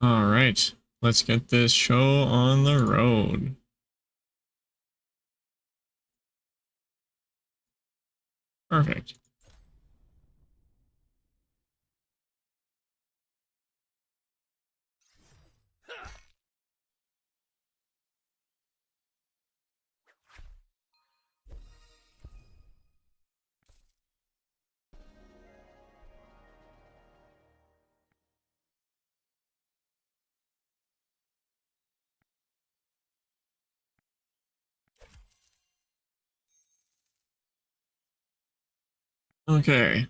All right, let's get this show on the road. Perfect. Okay.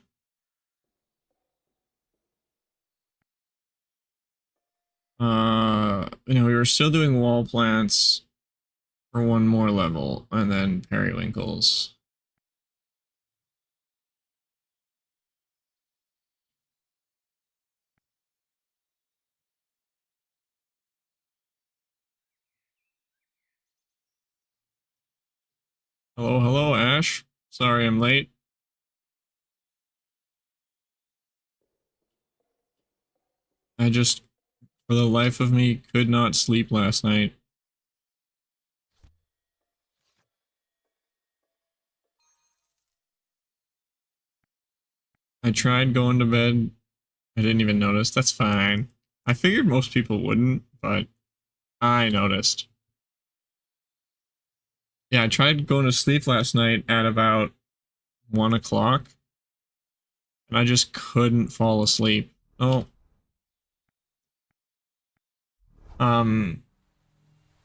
We were still doing wall plants for one more level, and then periwinkles. Hello, hello, Ash. Sorry I'm late. I just, for the life of me, could not sleep last night. I tried going to bed. I didn't even notice. That's fine. I figured most people wouldn't, but I noticed. Yeah, I tried going to sleep last night at about 1 o'clock, and I just couldn't fall asleep. Oh, um,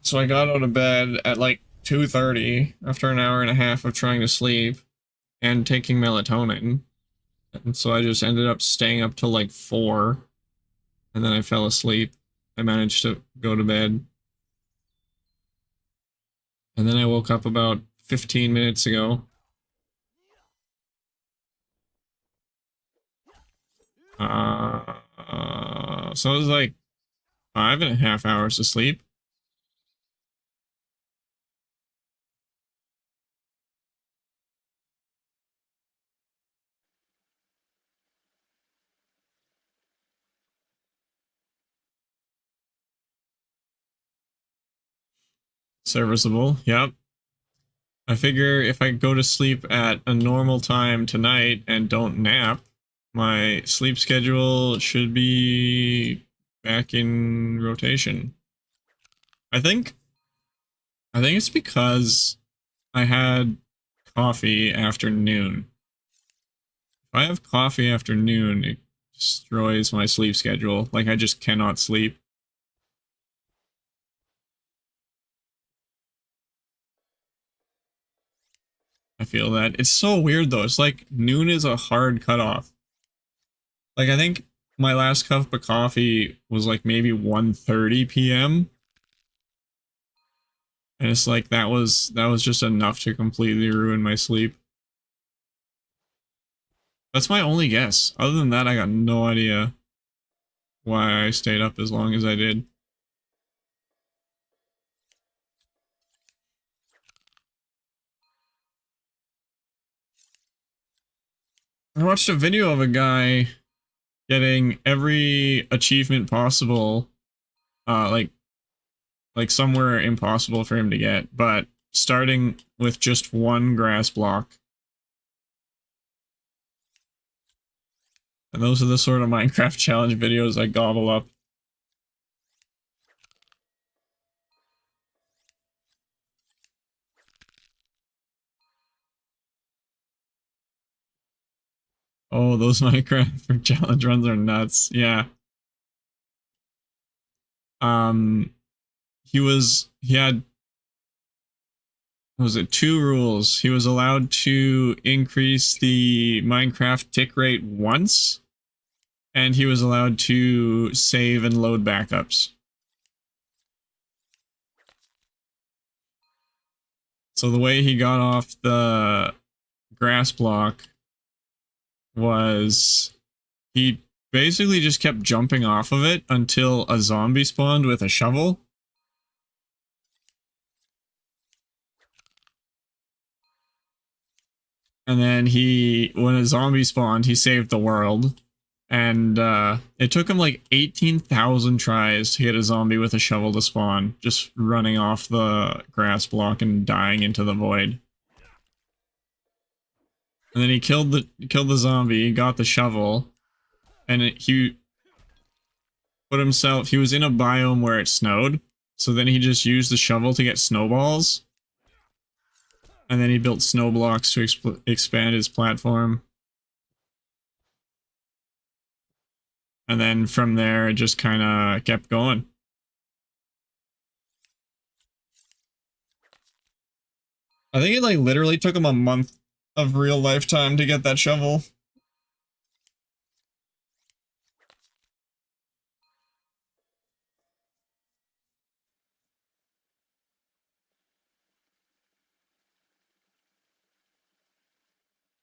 so I got out of bed at like 2:30 after an hour and a half of trying to sleep and taking melatonin. And so I just ended up staying up till like 4, and then I fell asleep. I managed to go to bed, and then I woke up about 15 minutes ago. So it was like 5.5 hours of sleep. Serviceable, yep. I figure if I go to sleep at a normal time tonight and don't nap, my sleep schedule should be back in rotation. I think I think it's because I had coffee after noon. If I have coffee after noon, it destroys my sleep schedule. Like I just cannot sleep. I feel that. It's so weird though. It's like noon is a hard cutoff. Like I think my last cup of coffee was like maybe 1:30 p.m. And it's like that was just enough to completely ruin my sleep. That's my only guess. Other than that, I got no idea why I stayed up as long as I did. I watched a video of a guy getting every achievement possible, like somewhere impossible for him to get, but starting with just one grass block. And those are the sort of Minecraft challenge videos I gobble up. Oh, those Minecraft challenge runs are nuts. Yeah. Um, he had, what was it, two rules. He was allowed to increase the Minecraft tick rate once, and he was allowed to save and load backups. So the way he got off the grass block was he basically just kept jumping off of it until a zombie spawned with a shovel. And then when a zombie spawned, he saved the world. And it took him like 18,000 tries to get a zombie with a shovel to spawn, just running off the grass block and dying into the void. And then he killed the zombie, got the shovel, and he put himself. He was in a biome where it snowed, so then he just used the shovel to get snowballs, and then he built snow blocks to expand his platform. And then from there, it just kind of kept going. I think it like literally took him a month of real lifetime to get that shovel.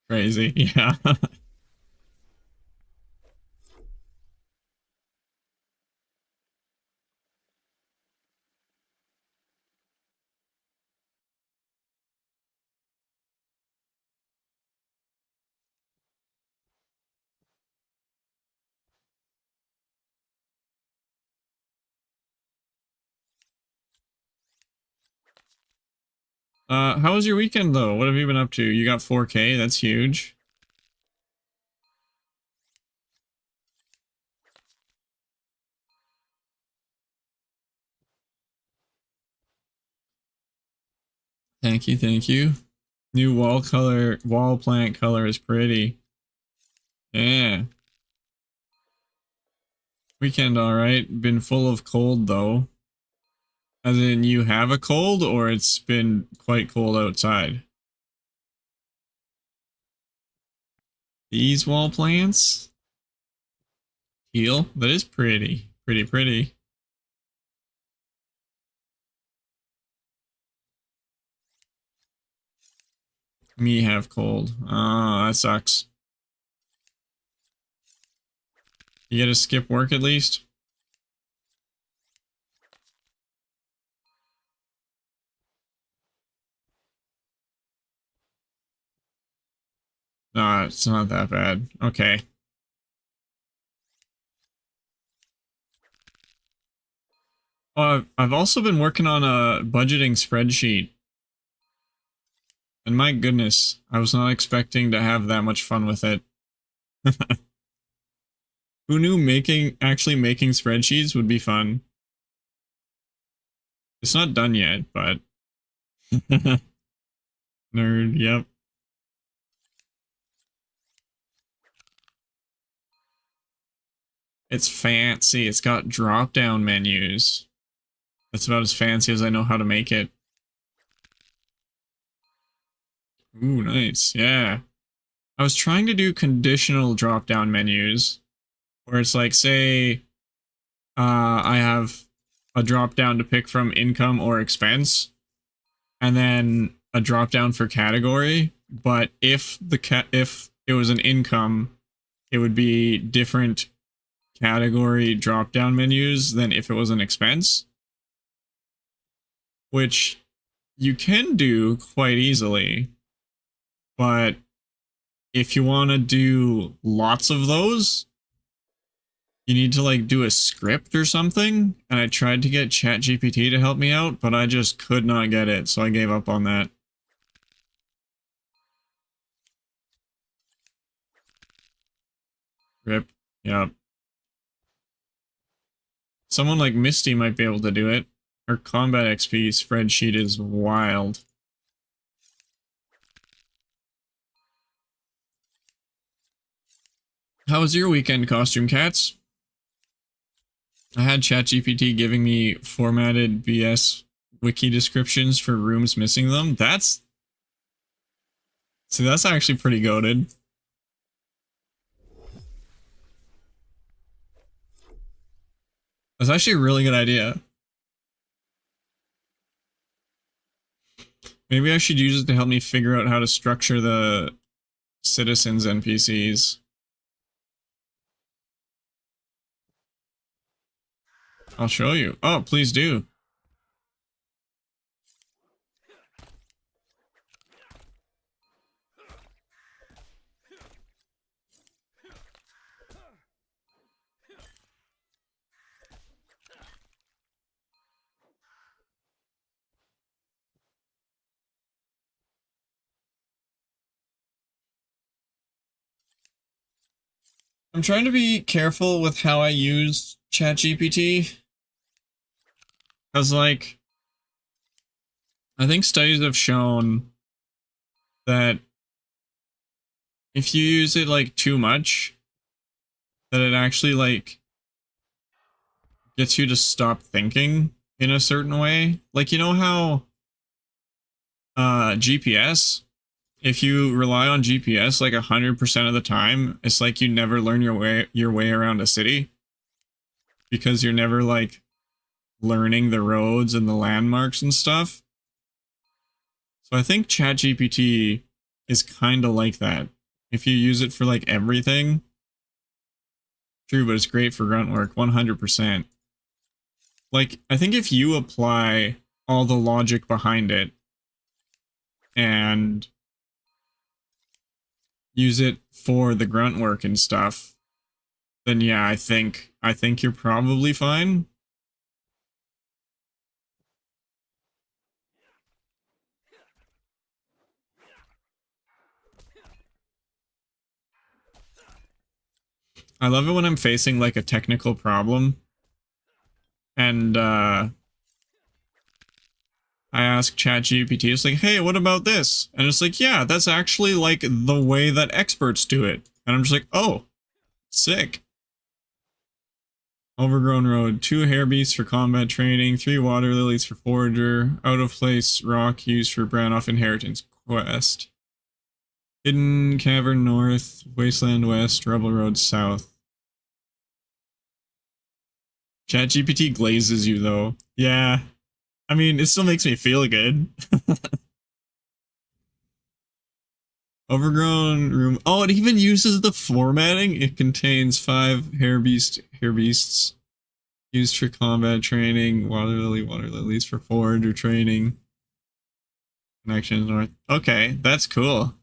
Crazy, yeah. How was your weekend though? What have you been up to? You got 4K, that's huge. Thank you, thank you. New wall plant color is pretty. Yeah. Weekend alright. Been full of cold though. As in you have a cold or it's been quite cold outside? These wall plants? Heal? That is pretty. Pretty, pretty. Me have cold. Oh, that sucks. You gotta skip work at least? No, it's not that bad. Okay. I've also been working on a budgeting spreadsheet. And my goodness, I was not expecting to have that much fun with it. Who knew actually making spreadsheets would be fun? It's not done yet, but nerd, yep. It's fancy. It's got drop-down menus. That's about as fancy as I know how to make it. Ooh, nice. Yeah. I was trying to do conditional drop-down menus where it's like, say, I have a drop-down to pick from income or expense, and then a drop-down for category. But if if it was an income, it would be different category drop-down menus than if it was an expense, which you can do quite easily. But if you want to do lots of those, you need to like do a script or something. And I tried to get ChatGPT to help me out, but I just could not get it, so I gave up on that. Rip. Yep. Someone like Misty might be able to do it. Her combat XP spreadsheet is wild. How was your weekend, Costume Cats? I had ChatGPT giving me formatted BS wiki descriptions for rooms missing them. That's actually pretty goated. That's actually a really good idea. Maybe I should use it to help me figure out how to structure the citizens NPCs. I'll show you. Oh, please do. I'm trying to be careful with how I use ChatGPT. Because, like, I think studies have shown that if you use it, like, too much, that it actually, like, gets you to stop thinking in a certain way. Like, you know how GPS, if you rely on GPS like 100% of the time, it's like you never learn your way around a city because you're never like learning the roads and the landmarks and stuff. So I think ChatGPT is kind of like that. If you use it for like everything, true, but it's great for grunt work 100%. Like, I think if you apply all the logic behind it and use it for the grunt work and stuff, then yeah, I think you're probably fine. I love it when I'm facing like a technical problem and I ask ChatGPT, it's like, hey, what about this? And it's like, yeah, that's actually like the way that experts do it. And I'm just like, oh, sick. Overgrown road, 2 hair beasts for combat training, 3 water lilies for forager, out of place rock used for Brannoff inheritance quest. Hidden cavern north, wasteland west, rebel road south. ChatGPT glazes you though. Yeah. I mean, it still makes me feel good. Overgrown room. Oh, it even uses the formatting. It contains 5 hair beasts used for combat training. Water lilies for forager training. Connections north. Okay, that's cool.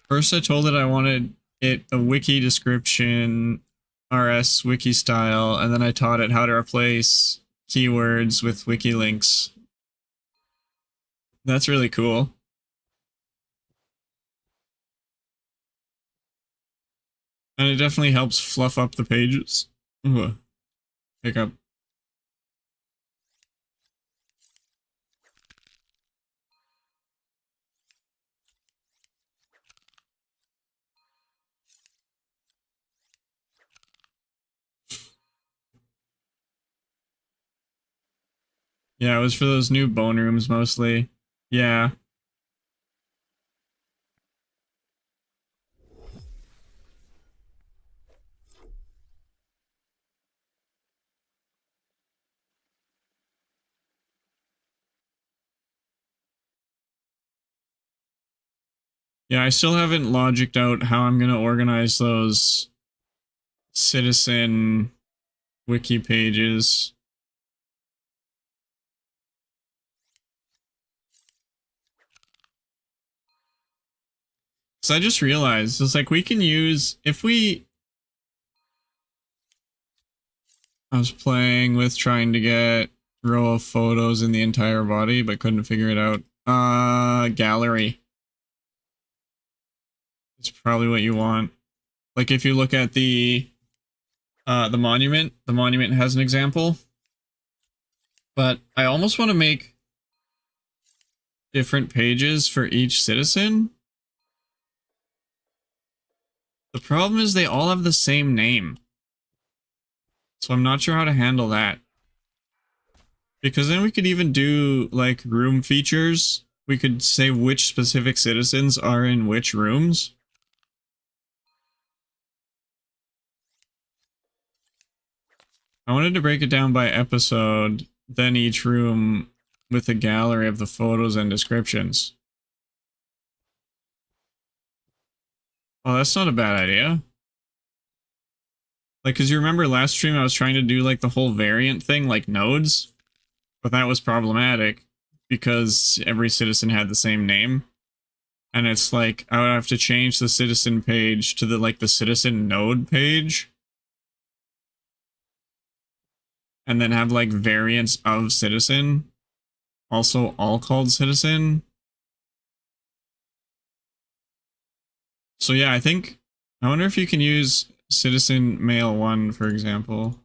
First, I told it I wanted it a wiki description, RS wiki style, and then I taught it how to replace keywords with wiki links. That's really cool. And it definitely helps fluff up the pages. Ooh, pick up. Yeah, it was for those new bone rooms mostly. Yeah. Yeah, I still haven't logicked out how I'm going to organize those citizen wiki pages. So I just realized it's like we can use if we I was playing with trying to get row of photos in the entire body but couldn't figure it out. Gallery. It's probably what you want. Like if you look at the monument has an example. But I almost want to make different pages for each citizen. The problem is they all have the same name. So I'm not sure how to handle that. Because then we could even do, like, room features. We could say which specific citizens are in which rooms. I wanted to break it down by episode, then each room with a gallery of the photos and descriptions. Oh, that's not a bad idea. Like, cause you remember last stream I was trying to do like the whole variant thing, like nodes, but that was problematic because every citizen had the same name. And it's like I would have to change the citizen page to the like the citizen node page and then have like variants of citizen also all called citizen. So yeah, I wonder if you can use citizen male 1 for example.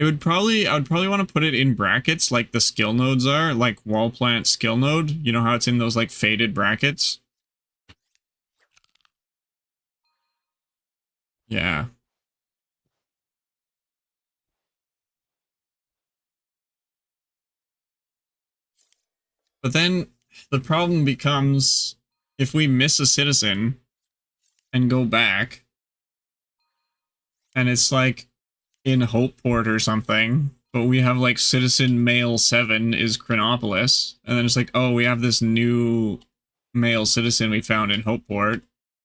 I would probably want to put it in brackets like the skill nodes are, like wall plant skill node. You know how it's in those like faded brackets? Yeah. But then the problem becomes if we miss a citizen and go back and it's like in Hopeport or something, but we have like citizen male 7 is Chronopolis, and then it's like, oh, we have this new male citizen we found in Hopeport.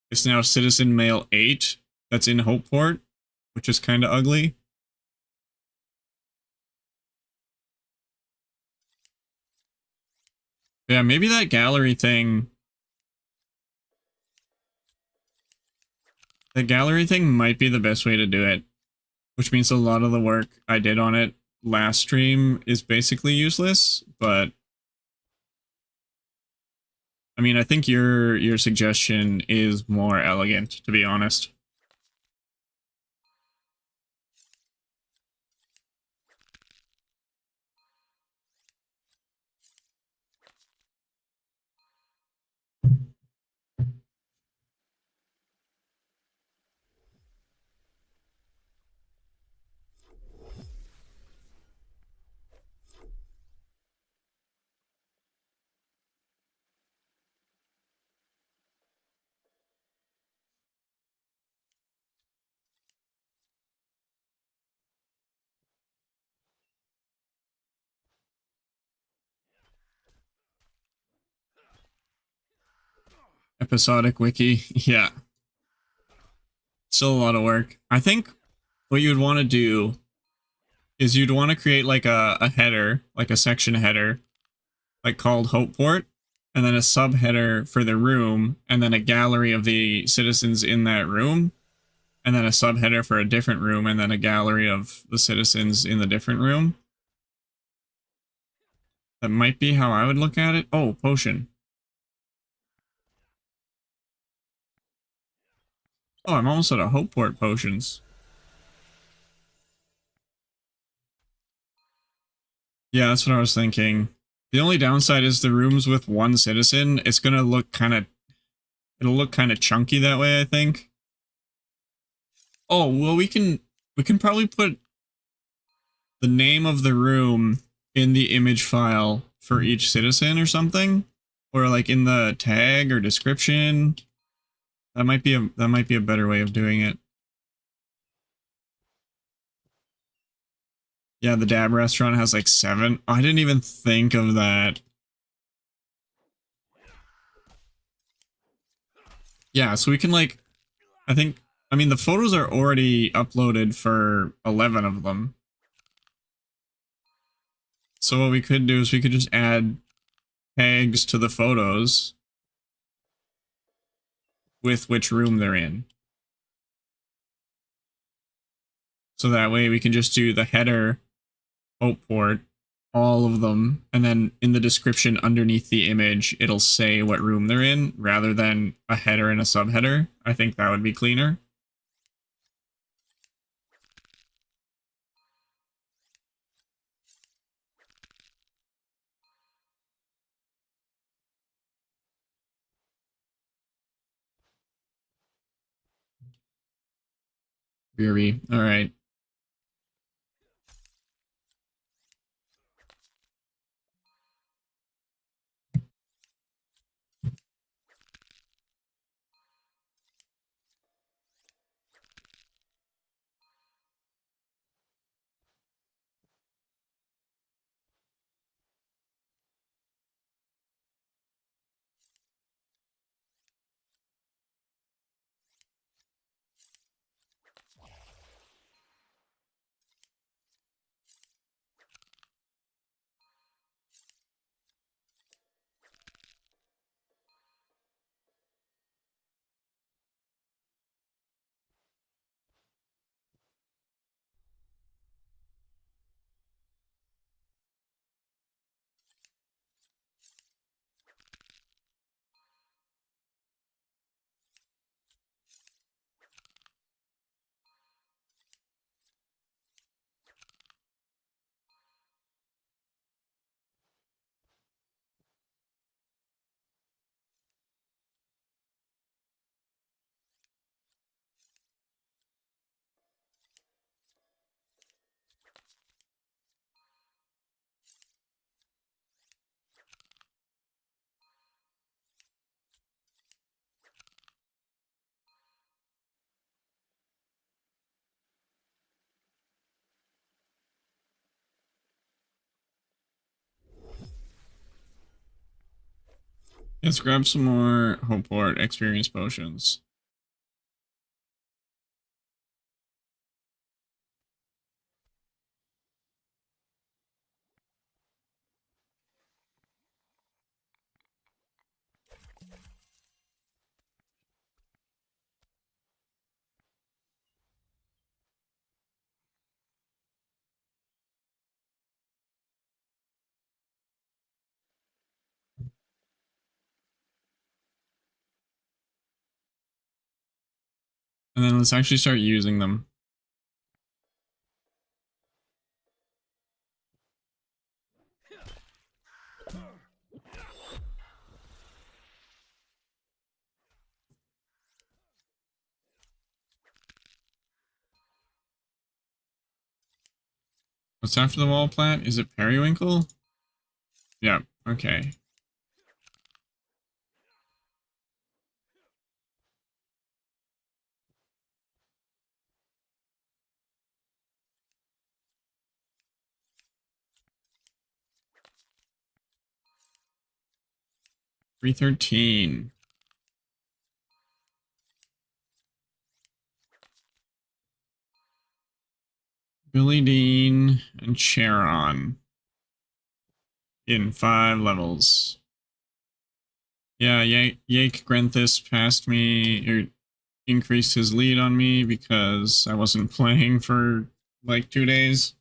It's now citizen male 8 that's in Hopeport, which is kind of ugly. Yeah, maybe that gallery thing. The gallery thing might be the best way to do it, which means a lot of the work I did on it last stream is basically useless, but I mean, I think your suggestion is more elegant, to be honest. Episodic wiki, yeah, still a lot of work. I think what you'd want to do is you'd want to create like a header, like a section header, like called Hopeport, and then a subheader for the room, and then a gallery of the citizens in that room, and then a subheader for a different room, and then a gallery of the citizens in the different room. That might be how I would look at it. Oh, potion. Oh, I'm almost out of Hopeport potions. Yeah, that's what I was thinking. The only downside is the rooms with one citizen. It's gonna look kind of, it'll look kind of chunky that way, I think. Oh, well, we can probably put the name of the room in the image file for each citizen or something, or like in the tag or description. That might be a better way of doing it. Yeah, the Dab restaurant has like 7. Oh, I didn't even think of that. Yeah, so we can like, I think, I mean, the photos are already uploaded for 11 of them. So what we could do is we could just add tags to the photos with which room they're in. So that way we can just do the header, Hopeport, all of them, and then in the description underneath the image, it'll say what room they're in, rather than a header and a subheader. I think that would be cleaner. Beery. All right. Let's grab some more Hopeport experience potions. And then let's actually start using them. What's after the wall plant? Is it periwinkle? Yeah, okay. $313. Billy Dean and Charon in 5 levels. Yeah, Yake Grenthis passed me, or increased his lead on me because I wasn't playing for like 2 days.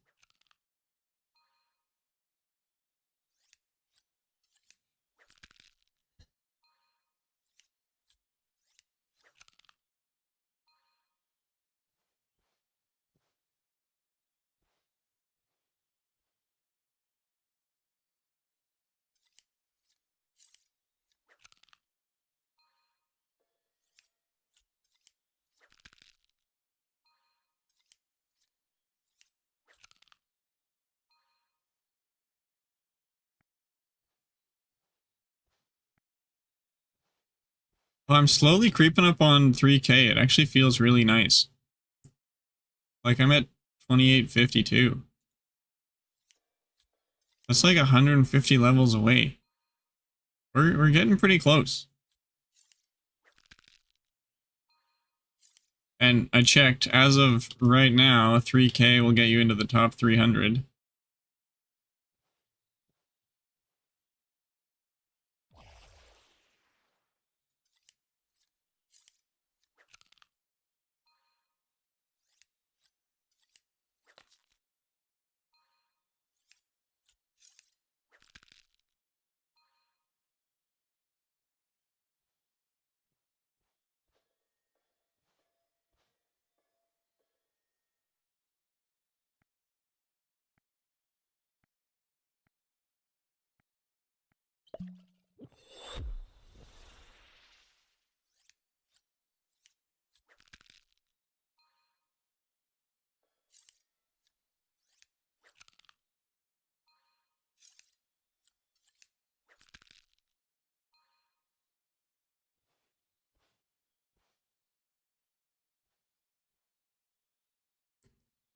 Well, I'm slowly creeping up on 3K. It actually feels really nice. Like I'm at 2852. That's like 150 levels away. We're getting pretty close. And I checked, as of right now, 3K will get you into the top 300.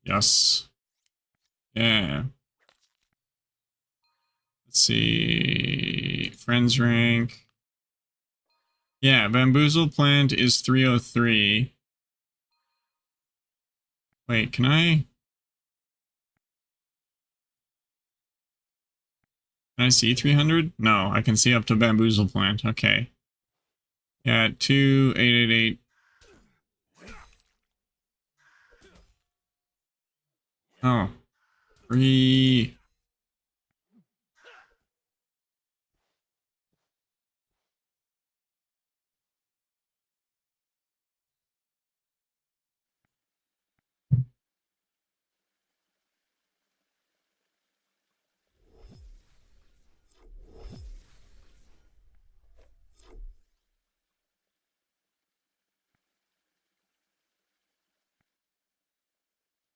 Yes. Yeah. Let's see. Friends rank. Yeah, Bamboozle Plant is 303. Wait, can I see 300? No, I can see up to Bamboozle Plant. Okay. Yeah, 2888. Oh, 3.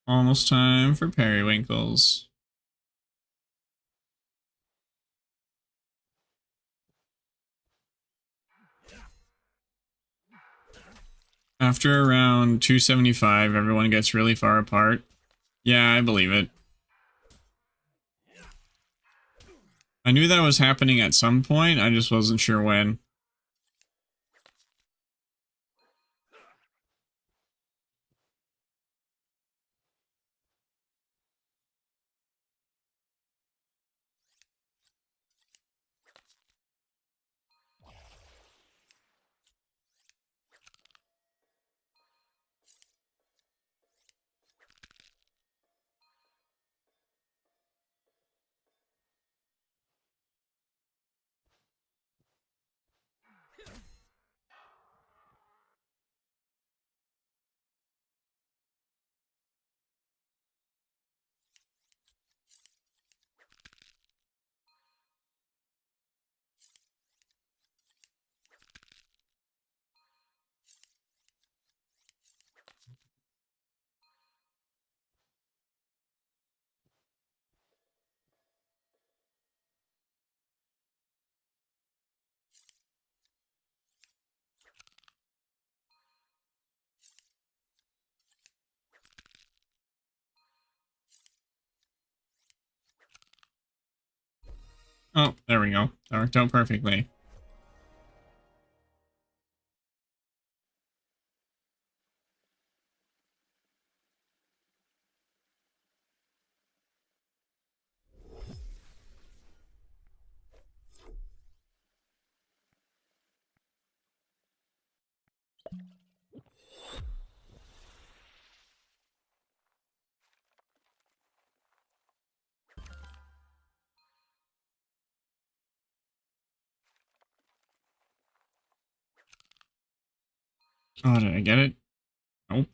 Almost time for periwinkles. After around 275, everyone gets really far apart. Yeah, I believe it. I knew that was happening at some point, I just wasn't sure when. Oh, there we go. That worked out perfectly. Oh, did I get it? Nope.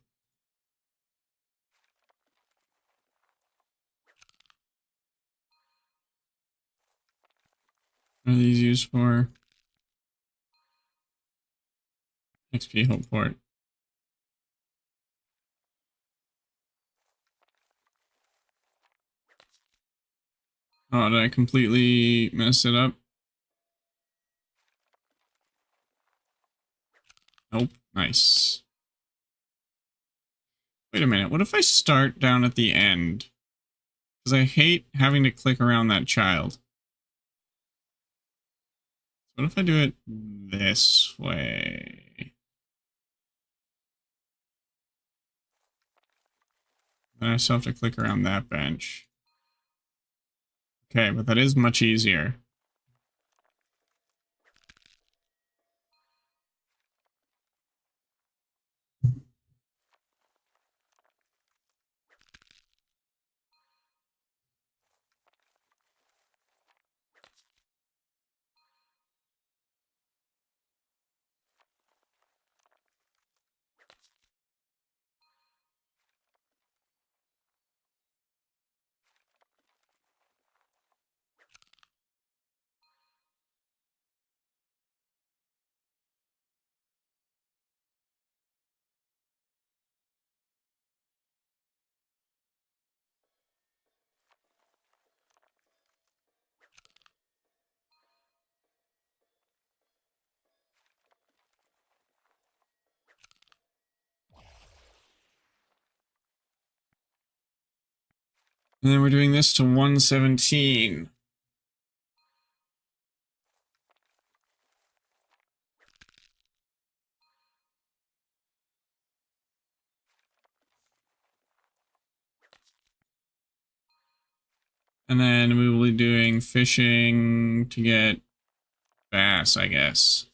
What are these used for? XP Hopeport. Oh, did I completely mess it up? Nope. Nice. Wait a minute. What if I start down at the end? Because I hate having to click around that child. What if I do it this way? Then I still have to click around that bench. Okay, but that is much easier. And then we're doing this to 117. And then we will be doing fishing to get bass, I guess.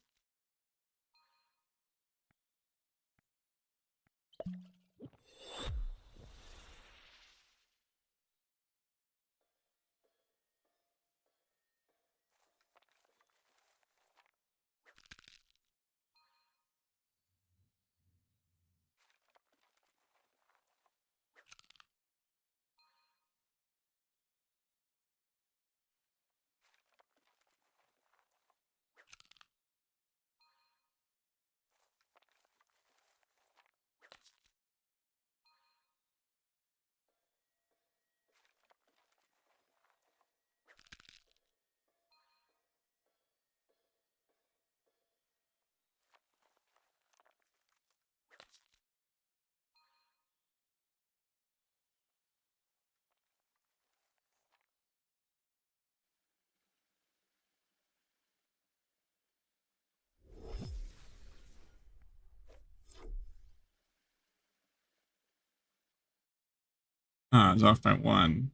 Ah, it's off by 1.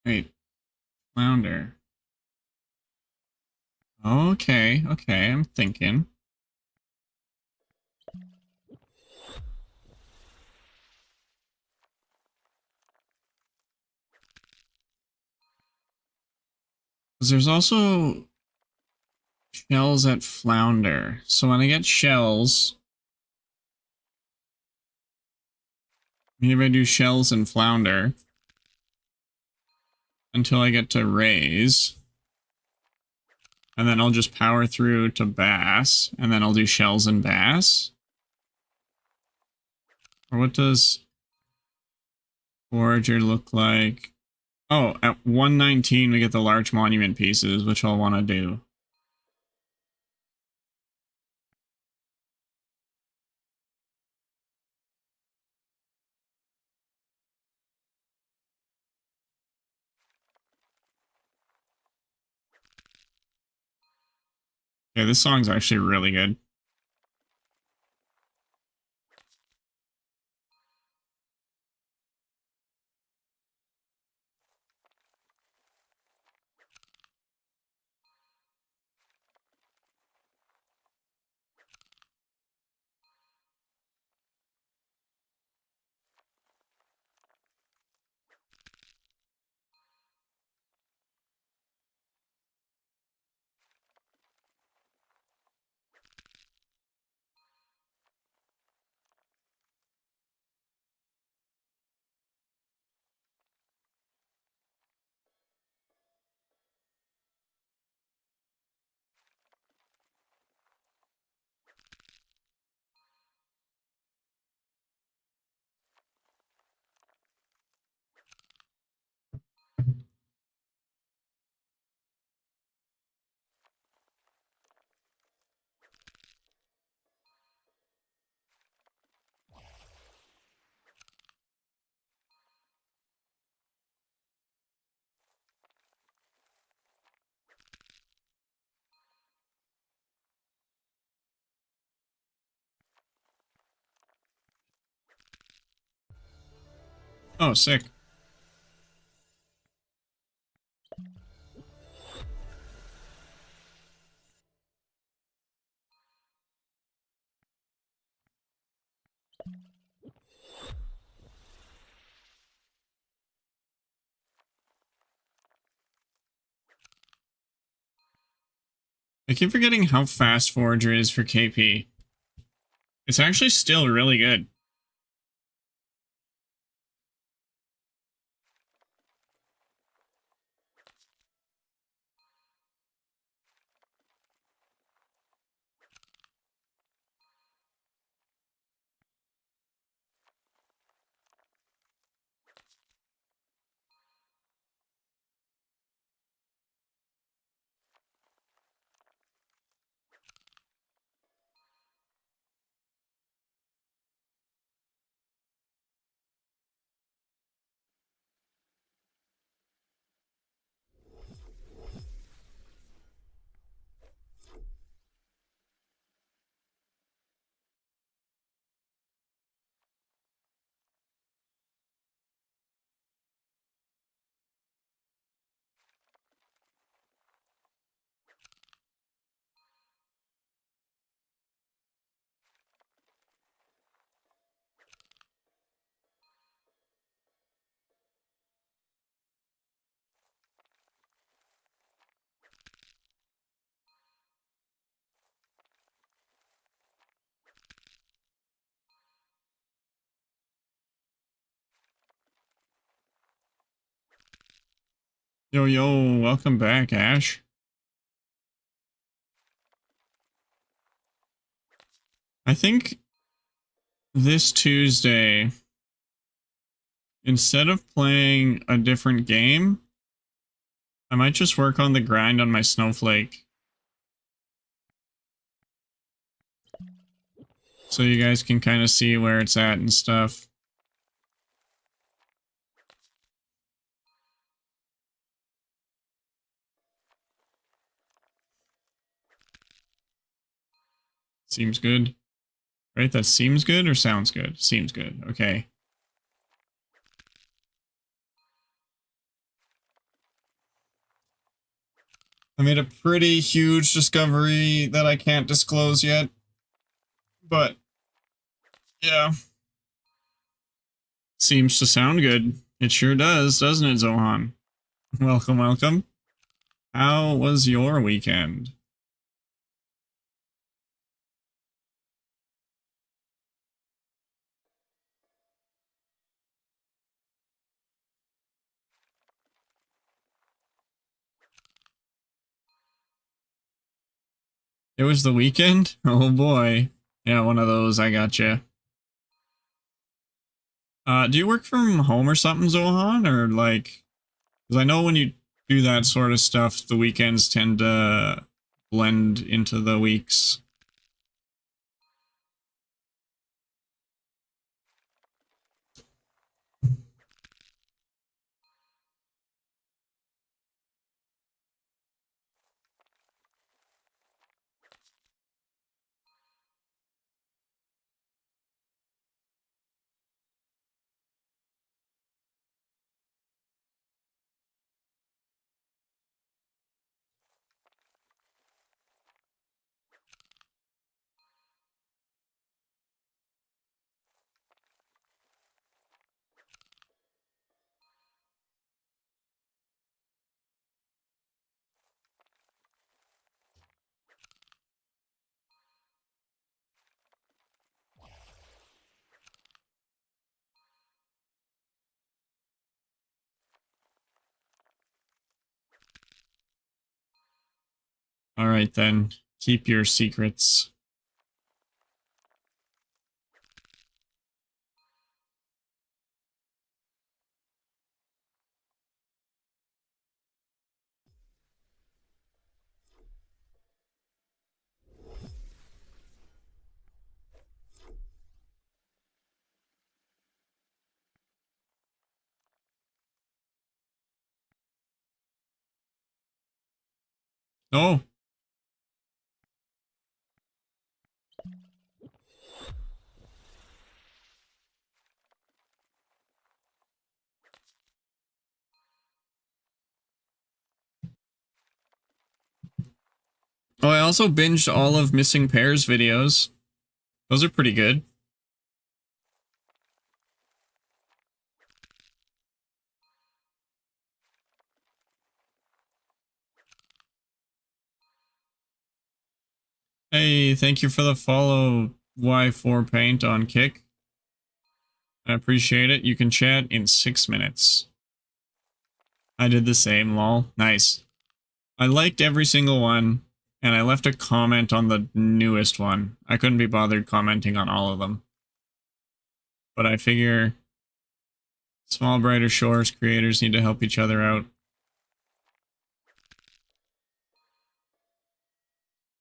Wait, flounder. Okay, okay, I'm thinking. There's also shells at flounder. So when I get shells, maybe I do shells and flounder until I get to raise. And then I'll just power through to bass, and then I'll do shells and bass. Or what does forager look like? Oh, at 119 we get the large monument pieces, which I'll want to do. Yeah, this song's actually really good. Oh, sick. I keep forgetting how fast Forager is for KP. It's actually still really good. Yo, yo, welcome back, Ash. I think this Tuesday, instead of playing a different game, I might just work on the grind on my snowflake. So you guys can kind of see where it's at and stuff. Seems good. Right? That seems good or sounds good? Seems good. Okay. I made a pretty huge discovery that I can't disclose yet. But, yeah. Seems to sound good. It sure does, doesn't it, Zohan? Welcome, welcome. How was your weekend? It was the weekend? Oh boy. Yeah, one of those, I gotcha. Do you work from home or something, Zohan? Or like, because I know when you do that sort of stuff, the weekends tend to blend into the weeks. All right, then. Keep your secrets. Oh, Oh, I also binged all of Missing Pairs videos. Those are pretty good. Hey, thank you for the follow, Y4 Paint on Kick. I appreciate it. You can chat in 6 minutes. I did the same, lol. Nice. I liked every single one, and I left a comment on the newest one. I couldn't be bothered commenting on all of them. But I figure small, brighter shores creators need to help each other out.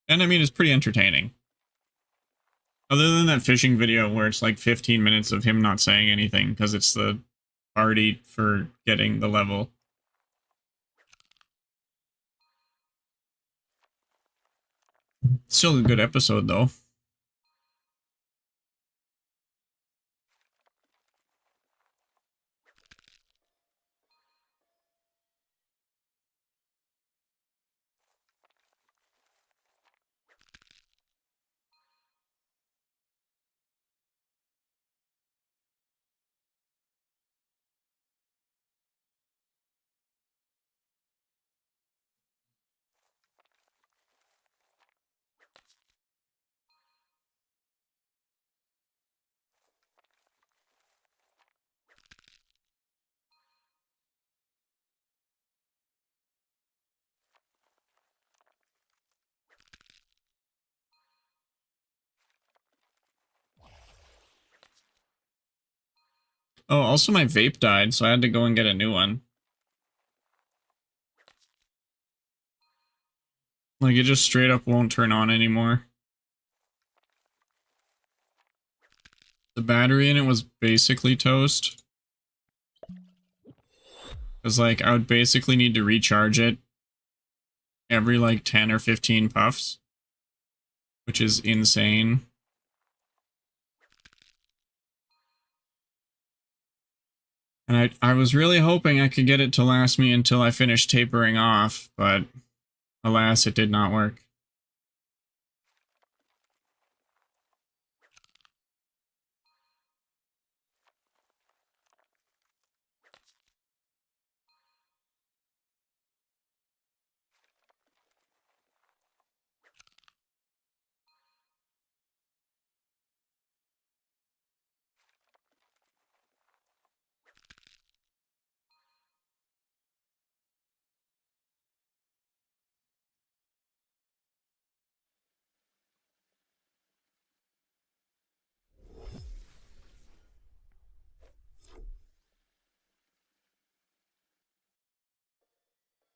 And I mean, it's pretty entertaining. Other than that fishing video where it's like 15 minutes of him not saying anything because it's the party for getting the level. Still a good episode, though. Oh, also my vape died, so I had to go and get a new one. Like, it just straight up won't turn on anymore. The battery in it was basically toast. Because, like, I would basically need to recharge it every, like, 10 or 15 puffs. Which is insane. And I was really hoping I could get it to last me until I finished tapering off, but alas, it did not work.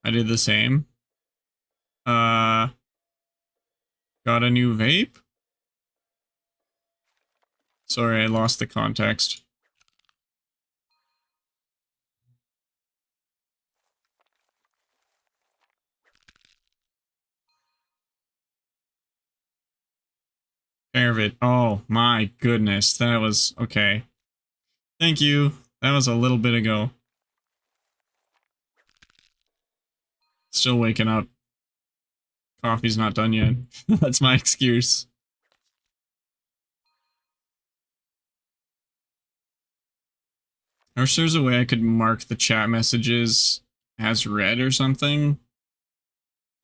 I did the same. Got a new vape? Sorry, I lost the context. Care of it. Oh my goodness, that was okay. Thank you. That was a little bit ago. Still waking up. Coffee's not done yet. That's my excuse. I wish there's a way I could mark the chat messages as read or something.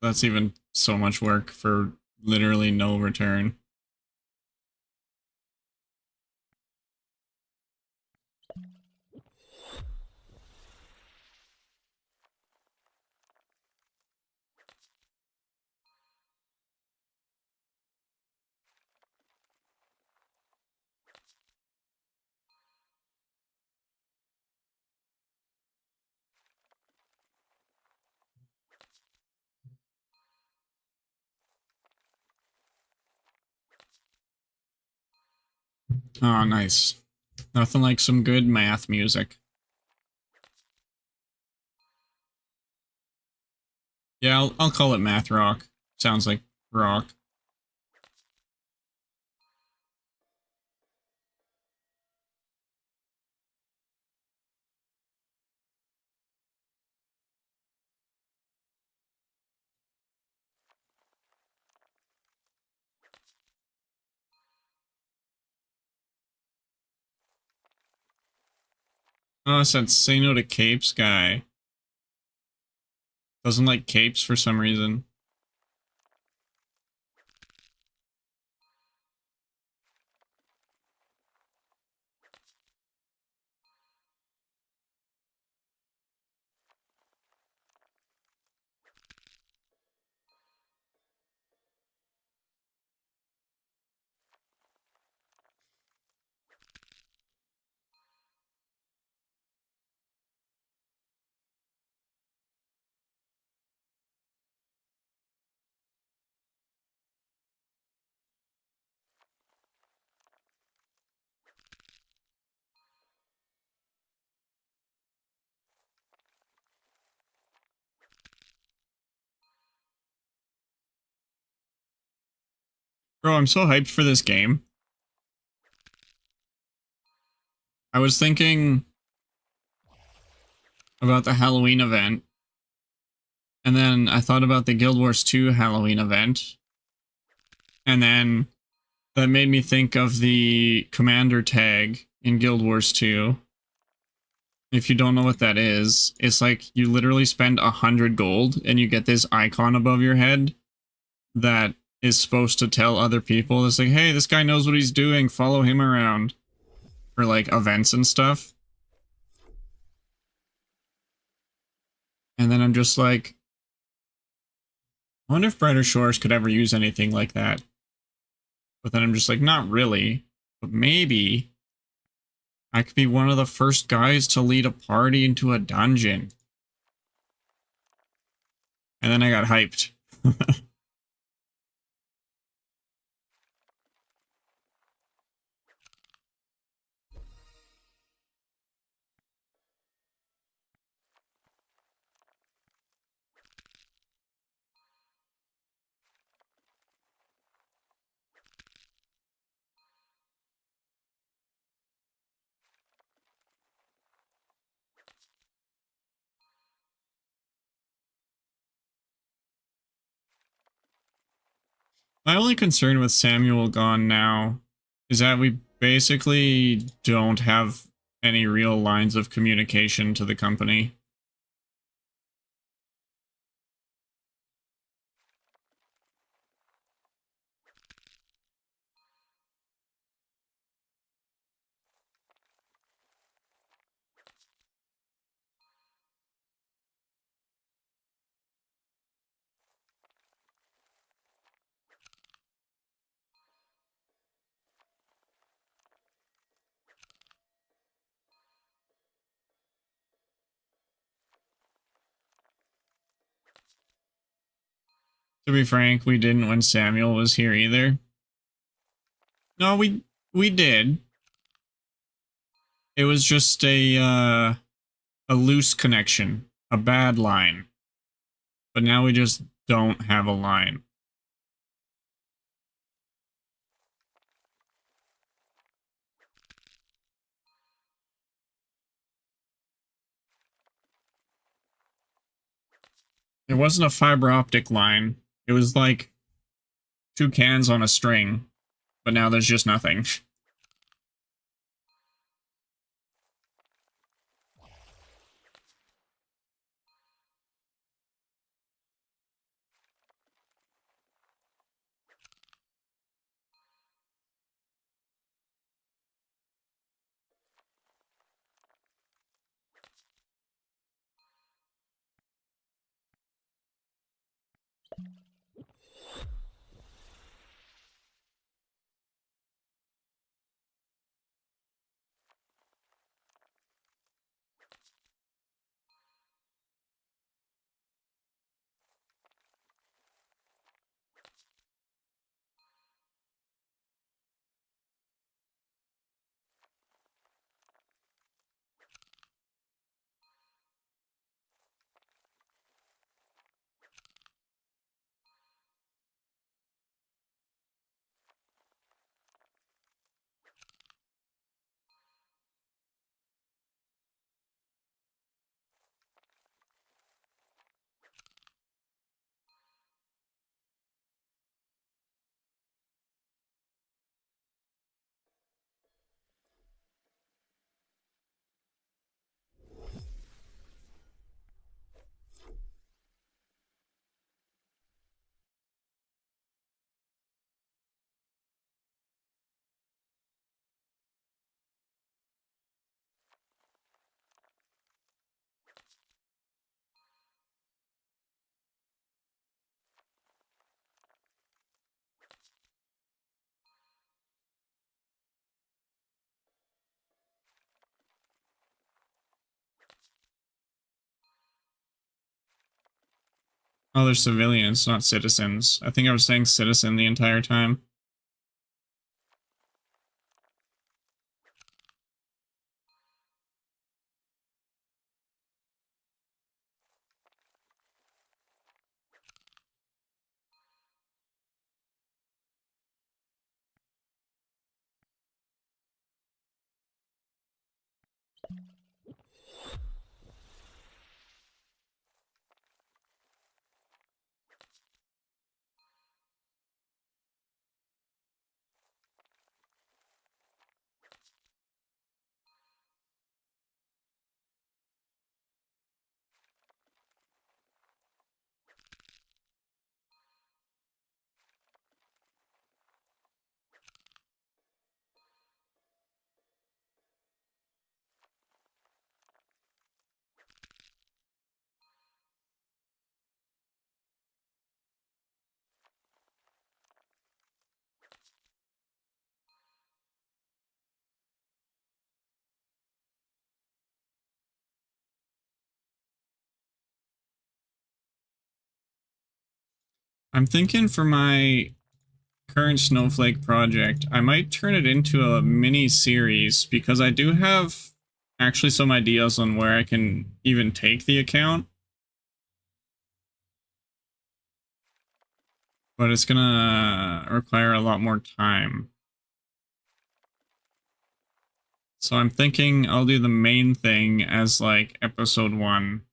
That's even so much work for literally no return. Oh, nice. Nothing like some good math music. Yeah, I'll call it math rock. Sounds like rock. Oh, it's that say no to capes guy. Doesn't like capes for some reason. Bro, I'm so hyped for this game. I was thinking about the Halloween event, and then I thought about the Guild Wars 2 Halloween event, and then that made me think of the commander tag in Guild Wars 2. If you don't know what that is, it's like you literally spend 100 gold and you get this icon above your head that is supposed to tell other people. It's like, hey, this guy knows what he's doing, follow him around for like events and stuff. And then I'm just like, I wonder if Brighter Shores could ever use anything like that. But then I'm just like, not really. But maybe I could be one of the first guys to lead a party into a dungeon. And then I got hyped. My only concern with Samuel gone now is that we basically don't have any real lines of communication to the company. To be frank, we didn't when Samuel was here either. No, we did. It was just a loose connection, a bad line. But now we just don't have a line. It wasn't a fiber optic line. It was like two cans on a string, but now there's just nothing. Oh, they're civilians, not citizens. I think I was saying citizen the entire time. I'm thinking for my current Snowflake project, I might turn it into a mini series because I do have actually some ideas on where I can even take the account. But it's gonna require a lot more time. So I'm thinking I'll do the main thing as like episode 1.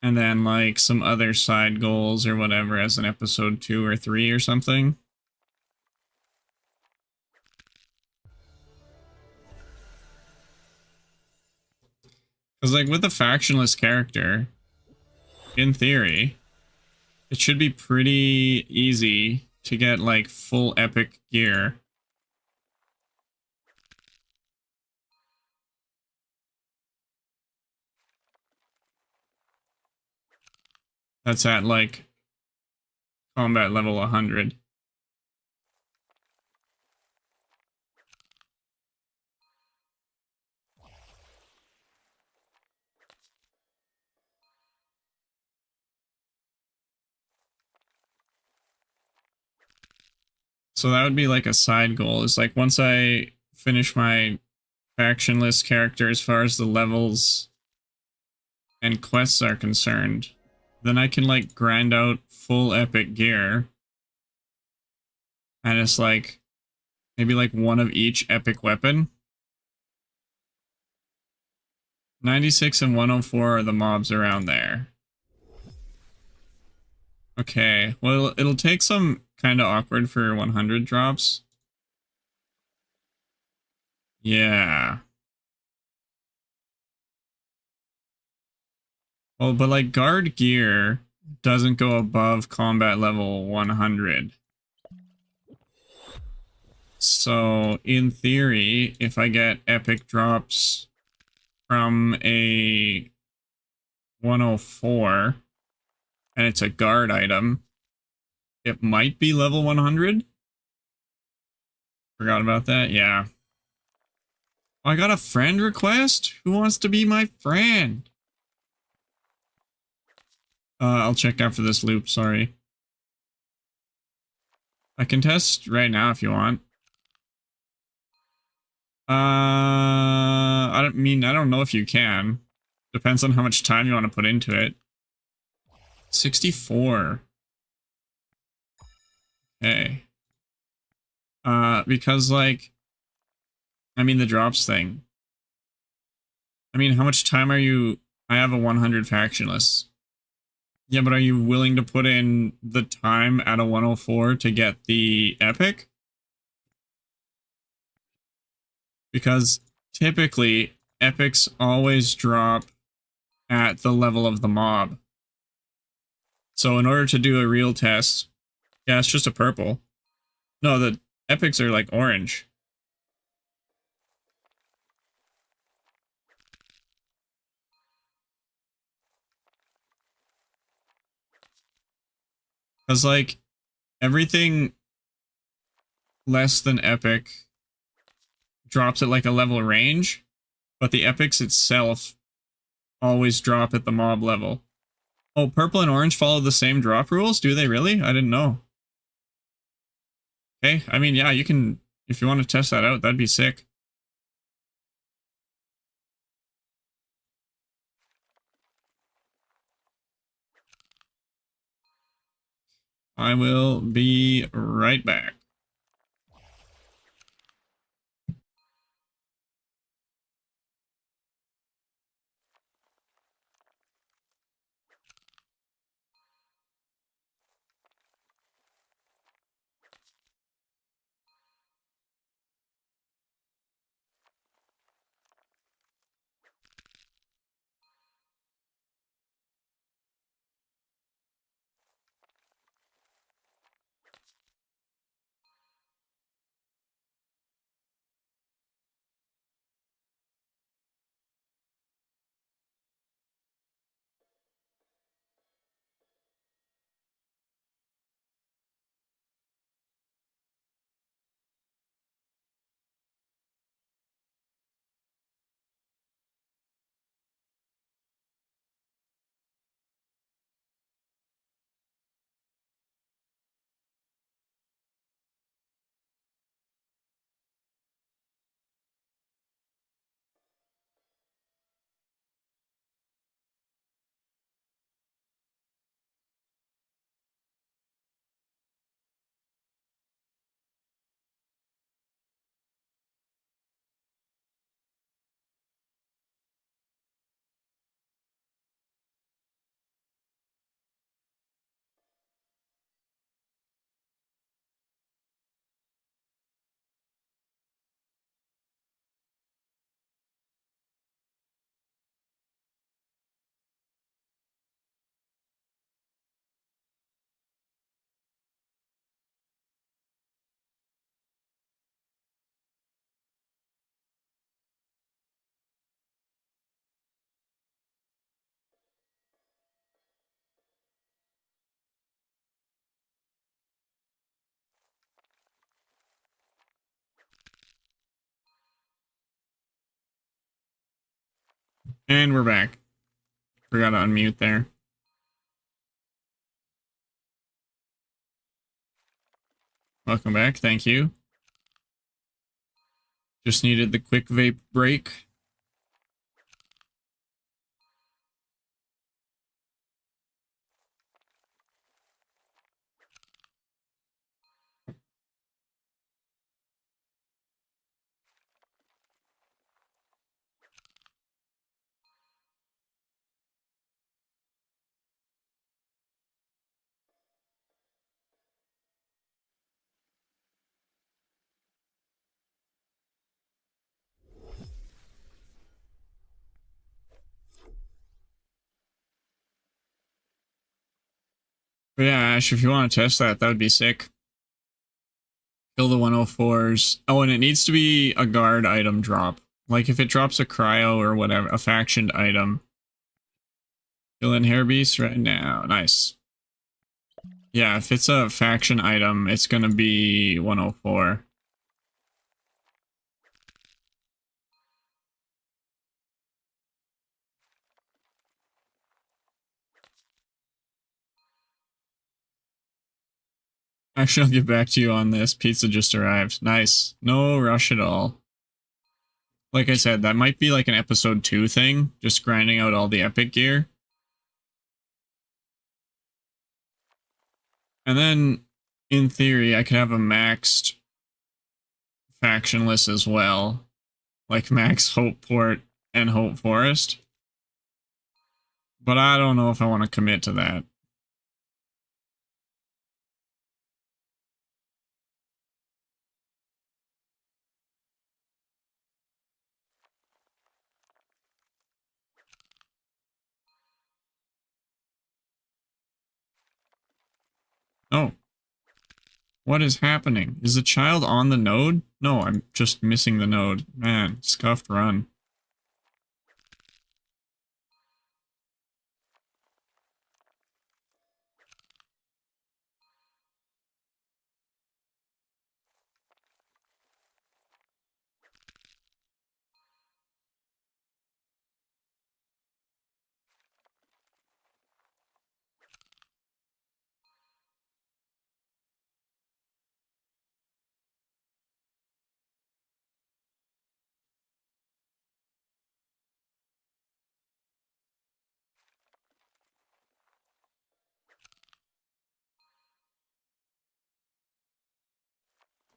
And then like some other side goals or whatever as an episode 2 or 3 or something. Because like with a factionless character, in theory, it should be pretty easy to get like full epic gear. That's at like combat level 100. So that would be like a side goal. Is like once I finish my factionless character as far as the levels and quests are concerned, then I can like grind out full epic gear. And it's like maybe like one of each epic weapon. 96 and 104 are the mobs around there. Okay, well, it'll take some kind of awkward for 100 drops. Yeah. Well, but like guard gear doesn't go above combat level 100. So in theory, if I get epic drops from a 104 and it's a guard item, it might be level 100. Forgot about that. Yeah. I got a friend request? Who wants to be my friend? I'll check after this loop, sorry. I can test right now if you want. I don't know if you can. Depends on how much time you want to put into it. 64. Okay. Because like, the drops thing. How much time are you? I have a 100 factionless. Yeah, but are you willing to put in the time at a 104 to get the epic? Because typically, epics always drop at the level of the mob. So in order to do a real test, yeah, it's just a purple. No, the epics are like orange. Because like, everything less than epic drops at like a level range, but the epics itself always drop at the mob level. Oh, purple and orange follow the same drop rules? Do they really? I didn't know. Okay, I mean, yeah, you can, if you want to test that out, that'd be sick. I will be right back. And we're back. Forgot to unmute there. Welcome back, thank you. Just needed the quick vape break. But yeah, Ash, if you want to test that, that would be sick. Kill the 104s. Oh, and it needs to be a guard item drop. Like if it drops a cryo or whatever, a factioned item. Killing hair beast right now. Nice. Yeah, if it's a faction item, it's gonna be 104. Actually, I'll get back to you on this. Pizza just arrived. Nice. No rush at all. Like I said, that might be like an episode 2 thing, just grinding out all the epic gear. And then, in theory, I could have a maxed faction list as well. Like max Hopeport and Hope Forest. But I don't know if I want to commit to that. Oh. What is happening? Is the child on the node? No, I'm just missing the node. Man, scuffed run.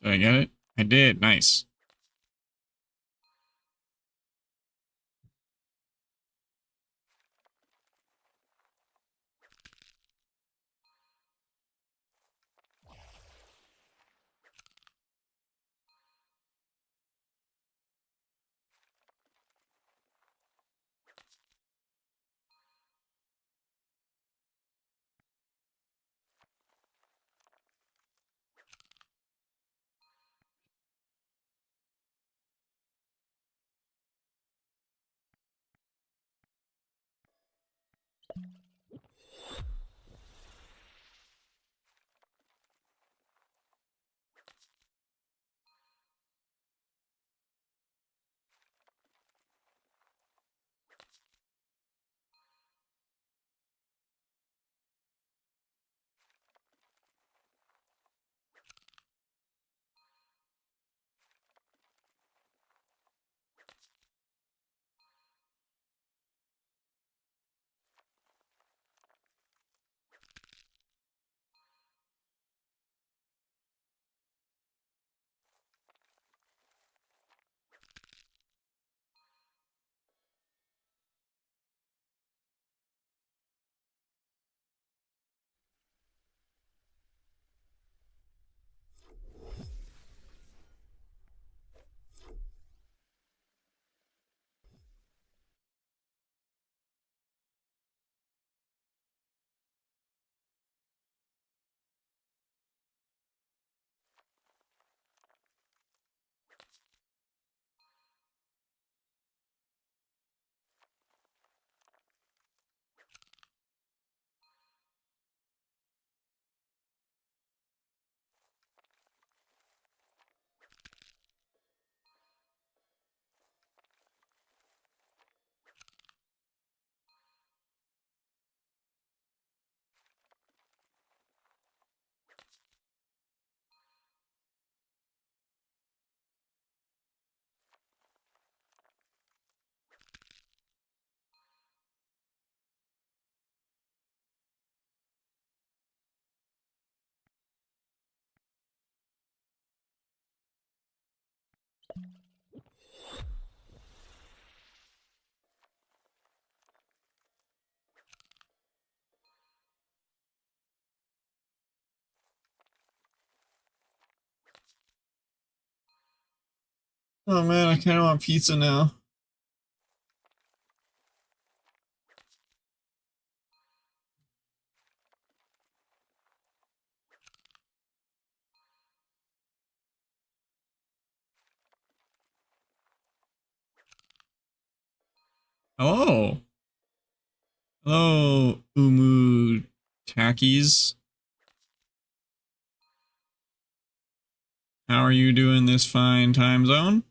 Did I get it? I did. Nice. Oh man, I kind of want pizza now. Oh. Hello, Umu Takis. How are you doing this fine time zone?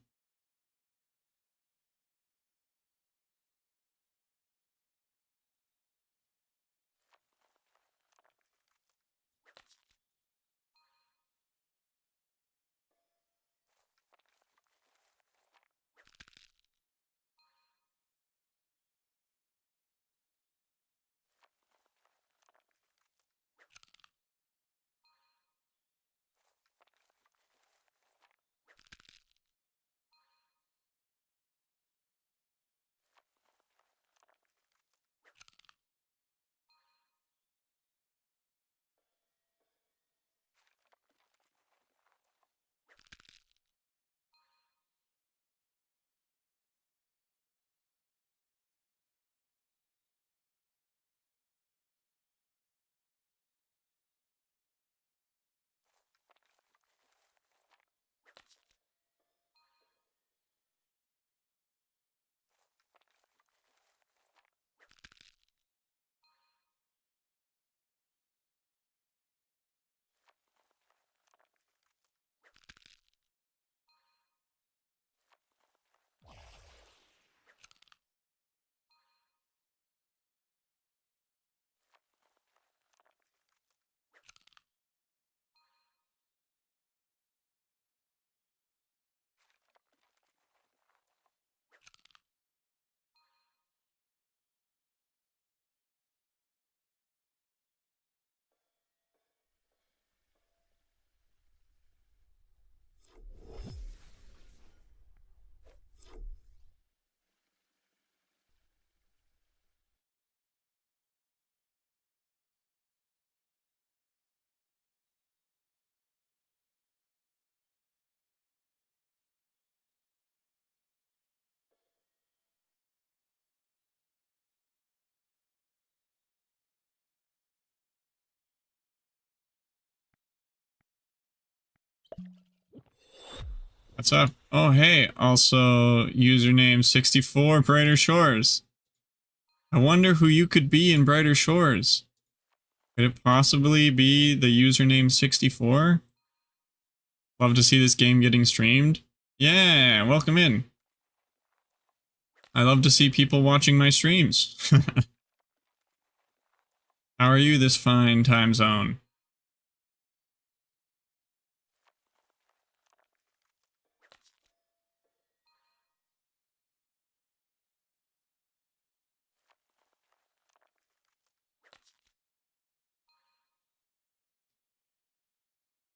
What's up? Oh, hey. Also, username 64 Brighter Shores. I wonder who you could be in Brighter Shores. Could it possibly be the username 64? Love to see this game getting streamed. Yeah, welcome in. I love to see people watching my streams. How are you this fine time zone?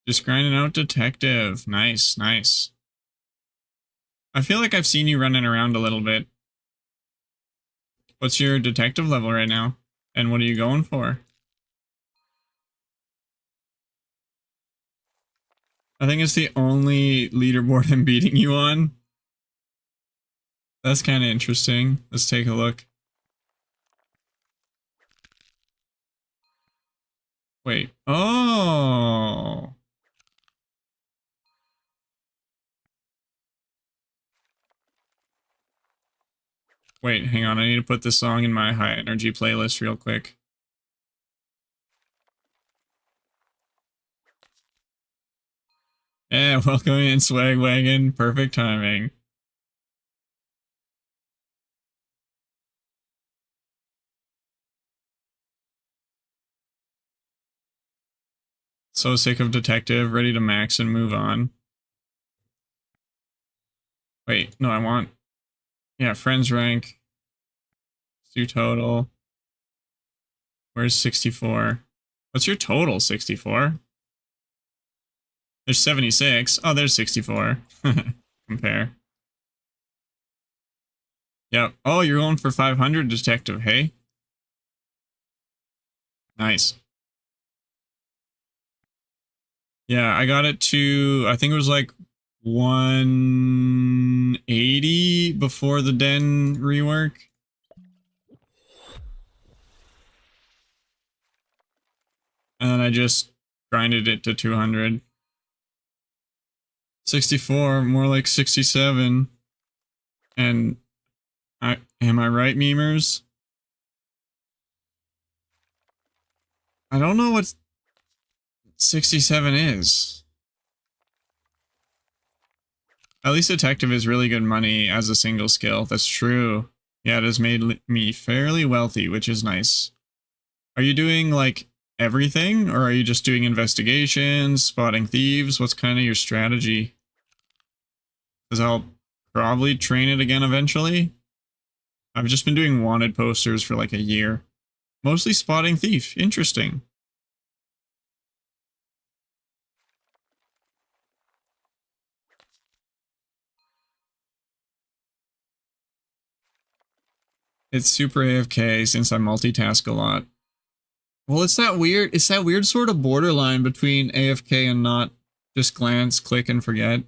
Just grinding out detective. Nice, nice. I feel like I've seen you running around a little bit. What's your detective level right now? And what are you going for? I think it's the only leaderboard I'm beating you on. That's kind of interesting. Let's take a look. Wait. Oh. Wait, hang on. I need to put this song in my high energy playlist real quick. Yeah, welcome in, Swag Wagon. Perfect timing. So sick of detective, ready to max and move on. Wait, no, I want... Yeah, friends rank. Let's do total. Where's 64? What's your total, 64? There's 76. Oh, there's 64. Compare. Yep. Oh, you're going for 500 detective, hey? Nice. Yeah, I got it to, I think it was like 180 before the den rework. And then I just grinded it to 200. 64, more like 67. And am I right, memers? I don't know what 67 is. At least detective is really good money as a single skill. That's true. Yeah, it has made me fairly wealthy, which is nice. Are you doing like everything, or are you just doing investigations, spotting thieves? What's kind of your strategy? Because I'll probably train it again eventually. I've just been doing wanted posters for like a year. Mostly spotting thief. Interesting. It's super AFK since I multitask a lot. Well, it's that weird sort of borderline between AFK and not. Just glance, click, and forget.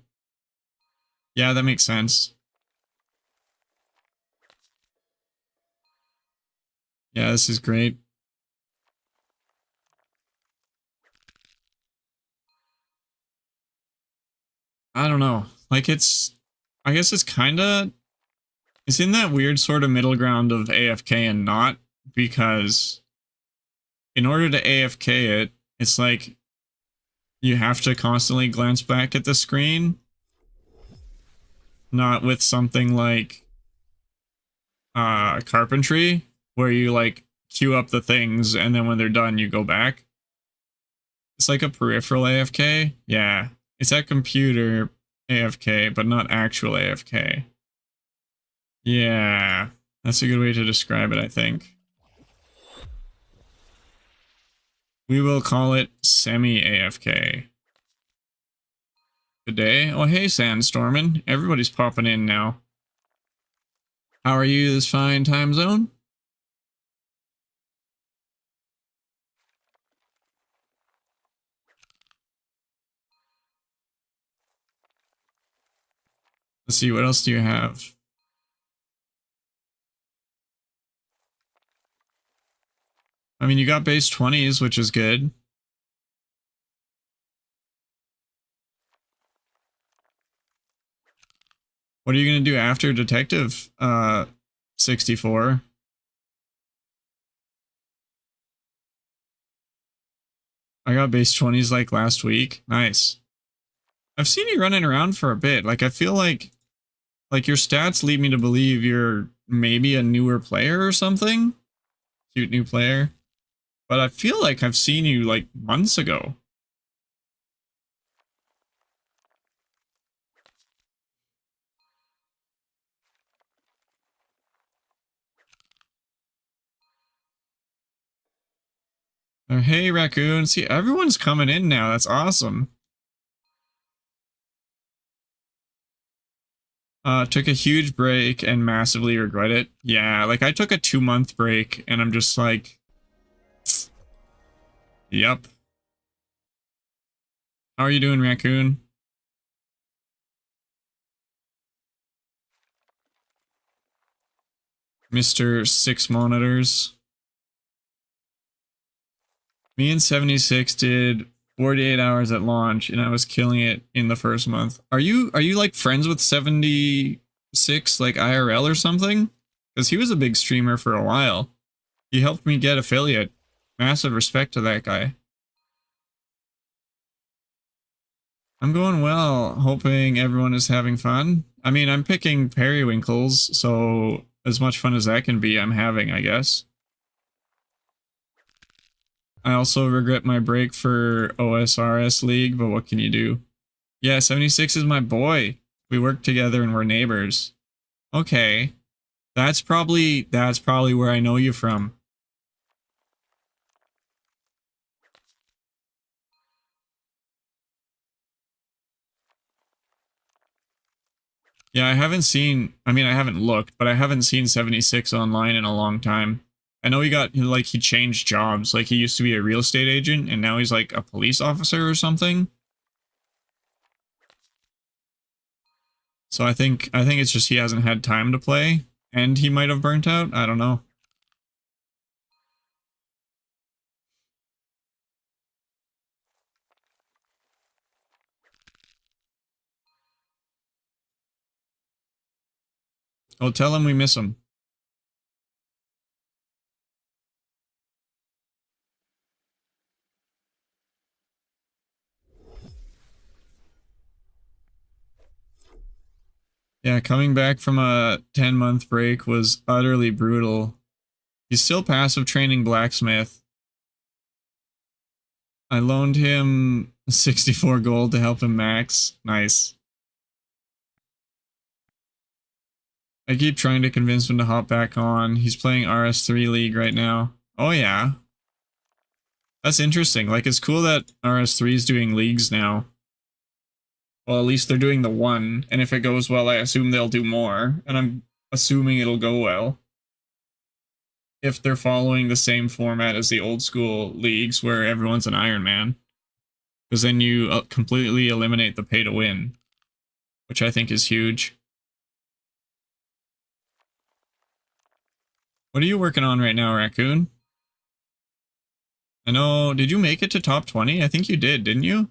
Yeah, that makes sense. Yeah, this is great. I don't know. Like, I guess it's kinda... It's in that weird sort of middle ground of AFK and not, because in order to AFK it, it's like you have to constantly glance back at the screen, not with something like carpentry, where you like queue up the things and then when they're done you go back. It's like a peripheral AFK. Yeah, it's at computer AFK, but not actual AFK. Yeah, that's a good way to describe it, I think. We will call it semi-AFK. Good day. Oh, hey, Sandstormin'. Everybody's popping in now. How are you this fine time zone? Let's see, what else do you have? I mean, you got base 20s, which is good. What are you gonna do after Detective 64? I got base 20s like last week. Nice. I've seen you running around for a bit. Like I feel like your stats lead me to believe you're maybe a newer player or something. Cute new player. But I feel like I've seen you like months ago. Hey, Raccoon. See, everyone's coming in now. That's awesome. Took a huge break and massively regret it. Yeah, like I took a 2-month break and I'm just like, yep. How are you doing, Raccoon? Mr. 6 monitors. Me and 76 did 48 hours at launch and I was killing it in the first month. Are you like friends with 76 like IRL or something? Because he was a big streamer for a while. He helped me get affiliate. Massive respect to that guy. I'm going well, hoping everyone is having fun. I mean, I'm picking periwinkles, so as much fun as that can be, I'm having, I guess. I also regret my break for OSRS League, but what can you do? Yeah, 76 is my boy. We work together and we're neighbors. Okay. That's probably where I know you from. Yeah, I haven't looked, but I haven't seen 76 online in a long time. I know he changed jobs. Like he used to be a real estate agent and now he's like a police officer or something. So I think it's just he hasn't had time to play and he might have burnt out. I don't know. Oh, tell him we miss him. Yeah, coming back from a 10-month break was utterly brutal. He's still passive training blacksmith. I loaned him 64 gold to help him max. Nice. I keep trying to convince him to hop back on. He's playing RS3 League right now. Oh yeah. That's interesting. Like it's cool that RS3 is doing leagues now. Well, at least they're doing the one, and if it goes well, I assume they'll do more, and I'm assuming it'll go well. If they're following the same format as the old school leagues where everyone's an Iron Man. Because then you completely eliminate the pay to win, which I think is huge. What are you working on right now, Raccoon? I know, did you make it to top 20? I think you did, didn't you?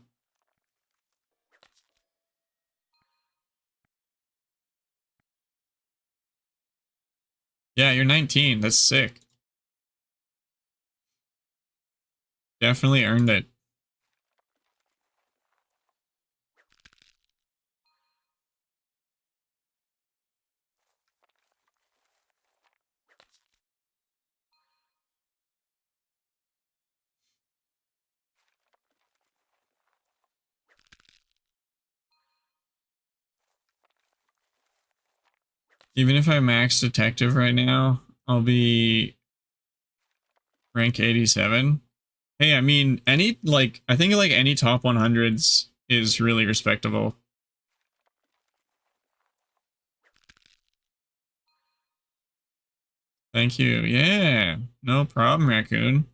Yeah, you're 19. That's sick. Definitely earned it. Even if I max detective right now, I'll be rank 87. Hey, I mean, I think like any top 100s is really respectable. Thank you. Yeah, no problem, Raccoon.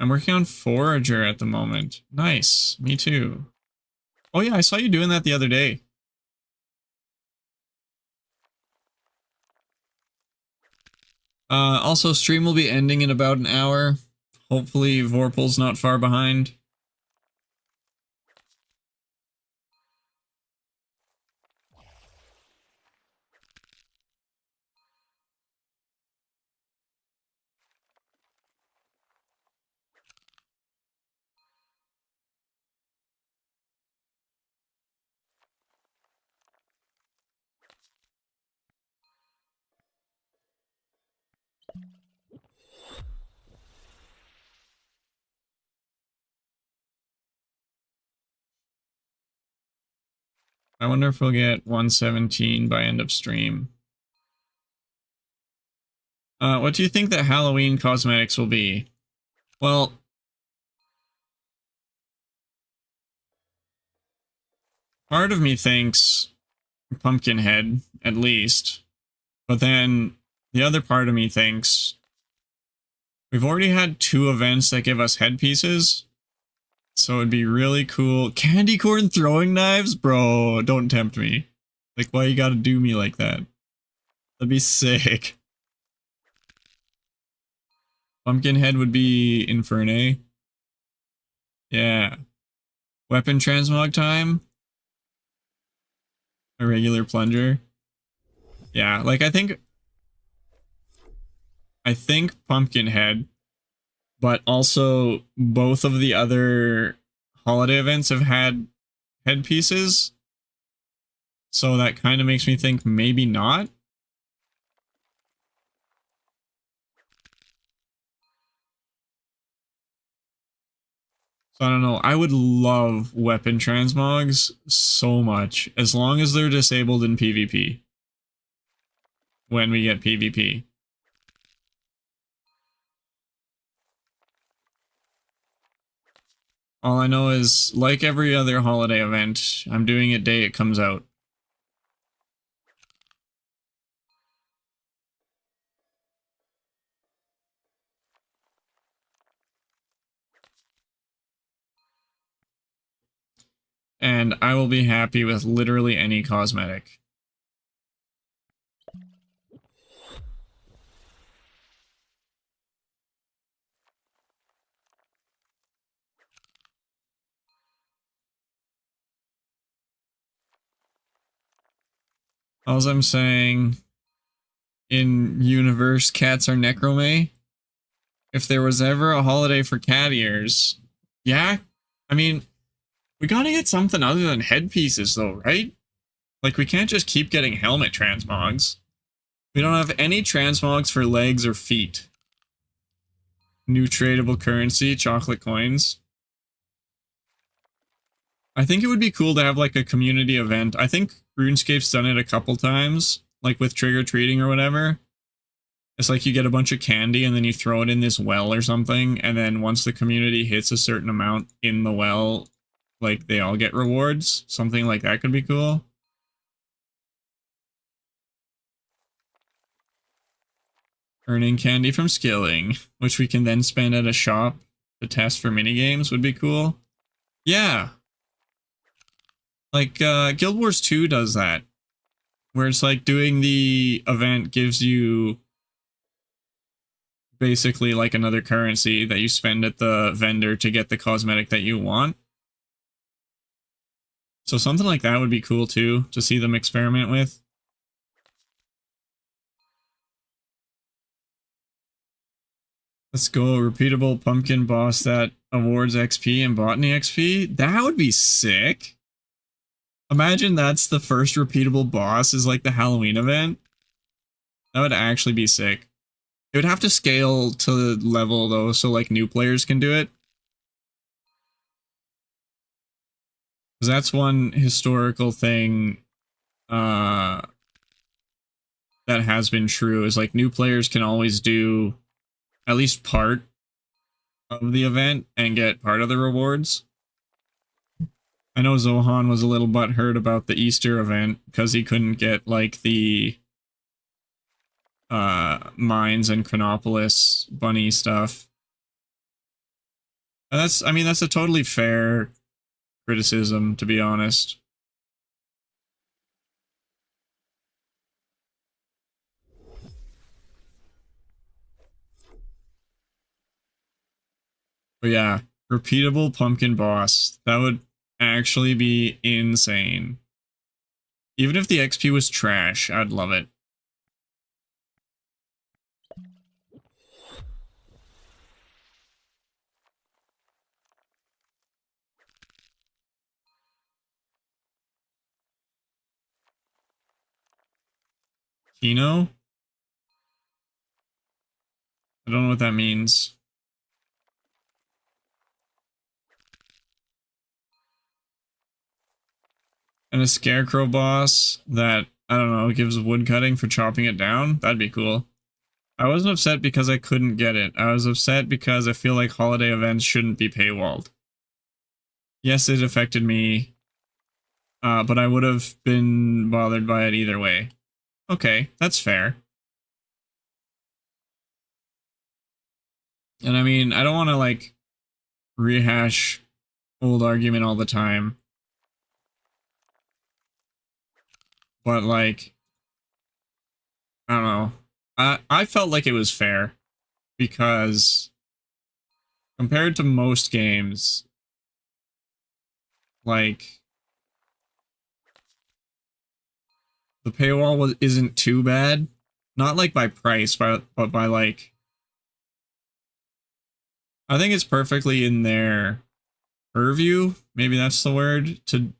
I'm working on Forager at the moment. Nice. Me too. Oh yeah, I saw you doing that the other day. Also, stream will be ending in about an hour. Hopefully, Vorpal's not far behind. I wonder if we'll get 117 by end of stream. What do you think that Halloween cosmetics will be? Well, part of me thinks Pumpkinhead, at least. But then the other part of me thinks we've already had 2 events that give us headpieces. So it'd be really cool. Candy corn throwing knives? Bro, don't tempt me. Like, why you gotta do me like that? That'd be sick. Pumpkinhead would be Infernae. Yeah. Weapon transmog time? A regular plunger. Yeah, like I think Pumpkinhead, but also both of the other holiday events have had headpieces. So that kind of makes me think maybe not. So I don't know. I would love weapon transmogs so much, as long as they're disabled in PvP. When we get PvP. All I know is, like every other holiday event, I'm doing it day it comes out. And I will be happy with literally any cosmetic. All I'm saying, in universe, cats are necromay. If there was ever a holiday for cat ears, yeah, I mean, we gotta get something other than headpieces though, right? Like, we can't just keep getting helmet transmogs. We don't have any transmogs for legs or feet. New tradable currency, chocolate coins. I think it would be cool to have like a community event. I think RuneScape's done it a couple times, like with trick-or-treating or whatever. It's like you get a bunch of candy and then you throw it in this well or something, and then once the community hits a certain amount in the well, like they all get rewards. Something like that could be cool. Earning candy from skilling, which we can then spend at a shop to test for minigames, would be cool. Yeah. Like, Guild Wars 2 does that. Where it's like doing the event gives you basically like another currency that you spend at the vendor to get the cosmetic that you want. So something like that would be cool too, to see them experiment with. Let's go, repeatable pumpkin boss that awards XP and botany XP. That would be sick. Imagine that's the first repeatable boss is like the Halloween event. That would actually be sick. It would have to scale to the level though, so like new players can do it. Because that's one historical thing that has been true, is like new players can always do at least part of the event and get part of the rewards. I know Zohan was a little butthurt about the Easter event because he couldn't get like the mines and Chronopolis bunny stuff. And that's, I mean, that's a totally fair criticism, to be honest. But yeah, repeatable pumpkin boss. That would actually be insane. Even if the XP was trash, I'd love it. Kino? I don't know what that means. And a scarecrow boss that, I don't know, gives wood cutting for chopping it down. That'd be cool. I wasn't upset because I couldn't get it. I was upset because I feel like holiday events shouldn't be paywalled. Yes, it affected me, but I would have been bothered by it either way. Okay, that's fair. And I mean, I don't want to, like, rehash old argument all the time. But, like, I don't know. I felt like it was fair because compared to most games, like, the paywall isn't too bad. Not, like, by price, but by, like, I think it's perfectly in their purview, maybe that's the word, to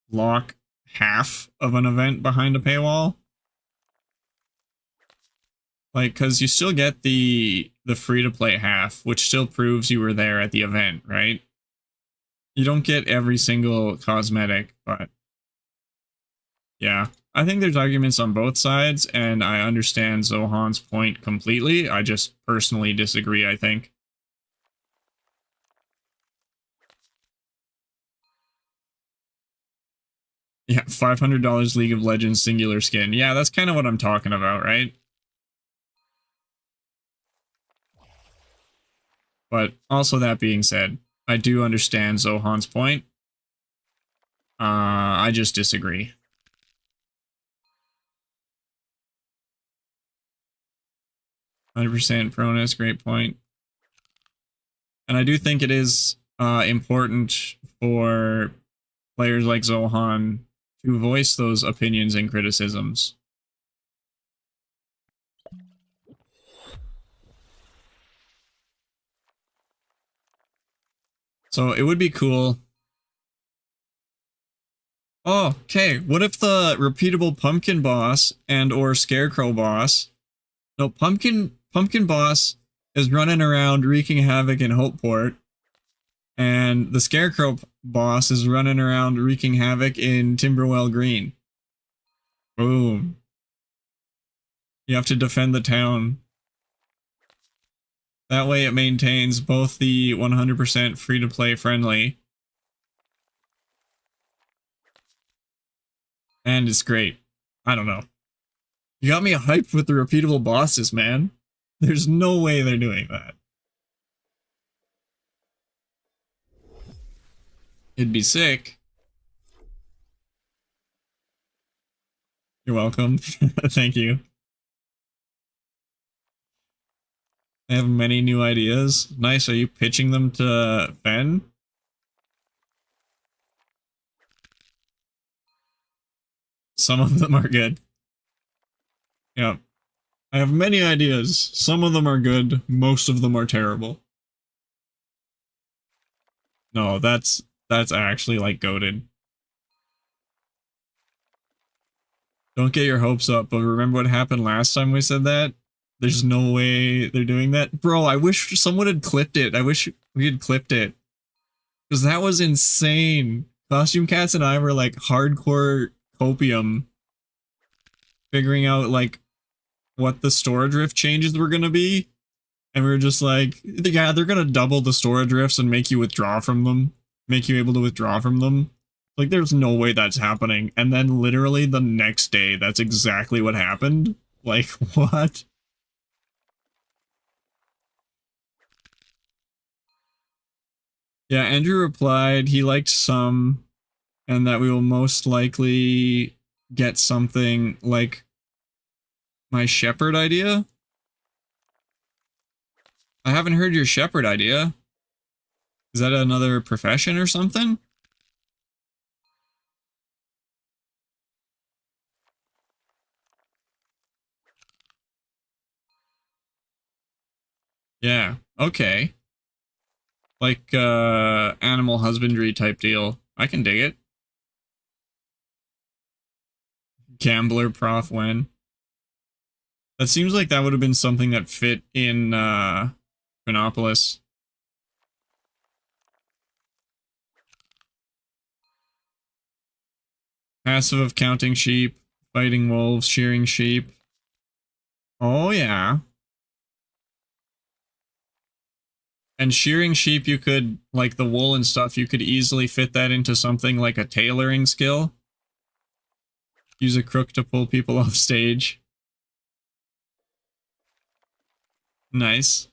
lock half of an event behind a paywall. Like, because you still get the free-to-play half, which still proves you were there at the event, right? You don't get every single cosmetic, but yeah. I think there's arguments on both sides, and I understand Zohan's point completely. I just personally disagree, I think. Yeah, $500 League of Legends singular skin. Yeah, that's kind of what I'm talking about, right? But also that being said, I do understand Zohan's point. I just disagree. 100% pronus, great point. And I do think it is important for players like Zohan to voice those opinions and criticisms. So it would be cool. Oh, okay. What if the repeatable pumpkin boss and or scarecrow boss? No, pumpkin boss is running around wreaking havoc in Hopeport, and the scarecrow boss is running around wreaking havoc in Timberwell Green. Boom. You have to defend the town. That way it maintains both the 100% free-to-play friendly, and it's great. I don't know. You got me hyped with the repeatable bosses, man. There's no way they're doing that. It'd be sick. You're welcome. Thank you. I have many new ideas. Nice. Are you pitching them to Ben? Some of them are good. Yeah. I have many ideas. Some of them are good. Most of them are terrible. No, that's actually like goated. Don't get your hopes up, but remember what happened last time we said that? There's no way they're doing that. Bro, I wish someone had clipped it. I wish we had clipped it. Because that was insane. Costume Cats and I were like hardcore copium. Figuring out like what the storage rift changes were going to be. And we were just like, yeah, they're going to double the storage rifts and make you withdraw from them. Make you able to withdraw from them. Like, there's no way that's happening. And then literally the next day, that's exactly what happened. Like, what? Yeah, Andrew replied he liked some, and that we will most likely get something like my shepherd idea. I haven't heard your shepherd idea. Is that another profession or something? Yeah, okay. Like, animal husbandry type deal. I can dig it. Gambler prof when. That seems like that would have been something that fit in, Chronopolis. Passive of counting sheep, fighting wolves, shearing sheep. Oh yeah. And shearing sheep, you could, like the wool and stuff, you could easily fit that into something like a tailoring skill. Use a crook to pull people off stage. Nice.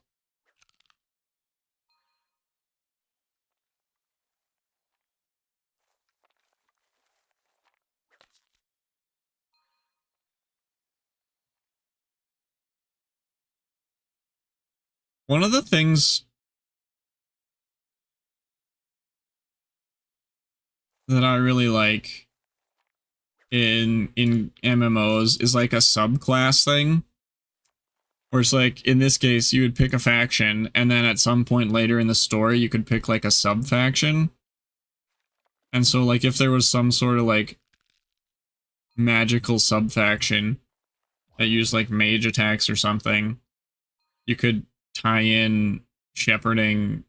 One of the things that I really like in MMOs is like a subclass thing. Where it's like, in this case, you would pick a faction, and then at some point later in the story, you could pick like a sub-faction. And so, like, if there was some sort of like magical sub-faction that used like mage attacks or something, you could tie in shepherding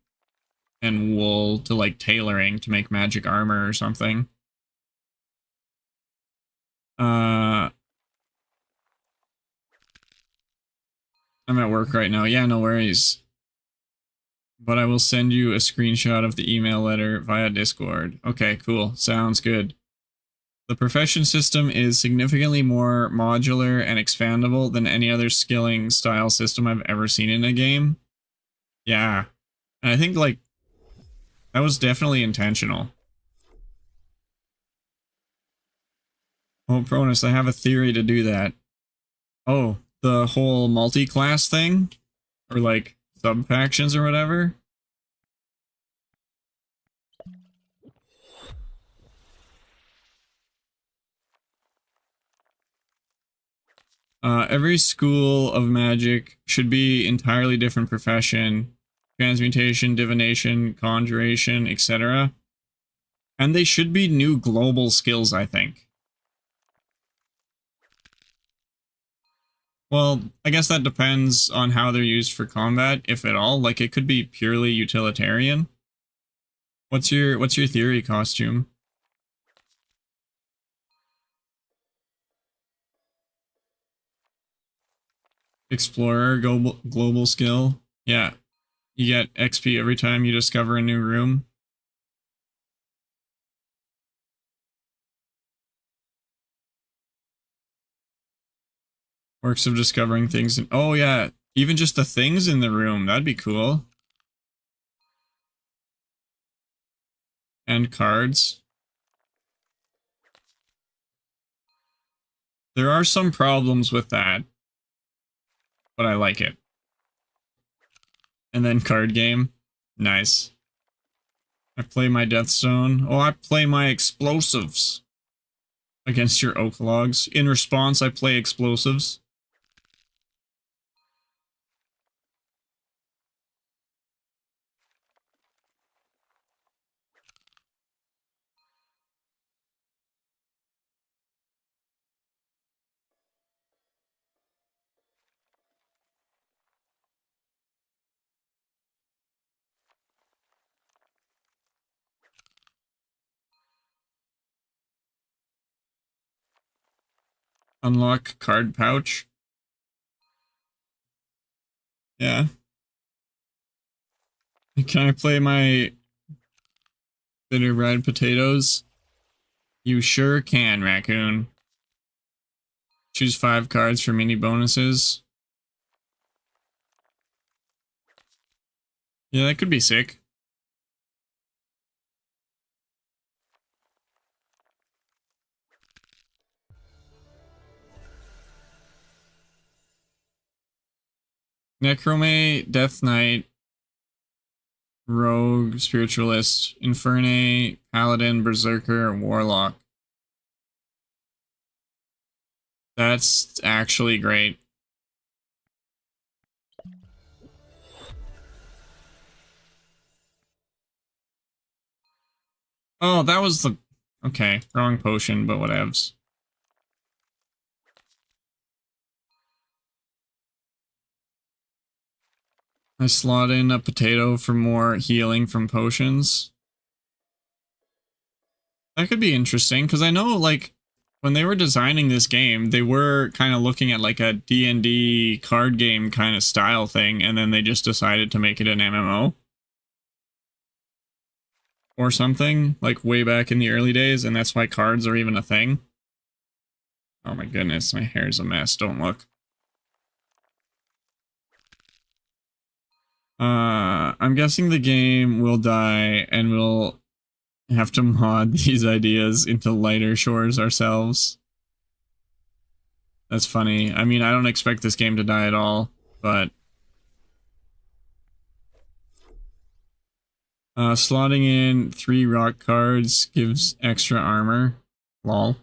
and wool to like tailoring to make magic armor or something. I'm at work right now. Yeah, no worries. But I will send you a screenshot of the email letter via Discord. Okay, cool. Sounds good. The profession system is significantly more modular and expandable than any other skilling style system I've ever seen in a game. Yeah. And I think, like, that was definitely intentional. Oh, Pronus, I have a theory to do that. Oh, the whole multi-class thing? Or, like, sub-factions or whatever? Every school of magic should be entirely different profession. Transmutation, divination, conjuration, etc. And they should be new global skills, I think. Well, I guess that depends on how they're used for combat, if at all. Like, it could be purely utilitarian. What's your theory, Costume? Explorer, global skill. Yeah, you get XP every time you discover a new room. Works of discovering things. Oh yeah, even just the things in the room. That'd be cool. And cards. There are some problems with that, but I like it. And then card game. Nice. I play my Deathstone. Oh, I play my explosives against your oak logs. In response, I play explosives. Unlock card pouch. Yeah. Can I play my bitter red potatoes? You sure can, Raccoon. Choose 5 cards for mini bonuses. Yeah, that could be sick. Necromay, Death Knight, Rogue, Spiritualist, Infernae, Paladin, Berserker, Warlock. That's actually great. Oh, that was the... Okay, wrong potion, but whatevs. I slot in a potato for more healing from potions. That could be interesting, because I know, like, when they were designing this game, they were kind of looking at, like, a D&D card game kind of style thing, and then they just decided to make it an MMO. Or something, like, way back in the early days, and that's why cards are even a thing. Oh my goodness, my hair's a mess, don't look. I'm guessing the game will die, and we'll have to mod these ideas into lighter shores ourselves. That's funny. I mean, I don't expect this game to die at all, but... slotting in 3 rock cards gives extra armor. Lol.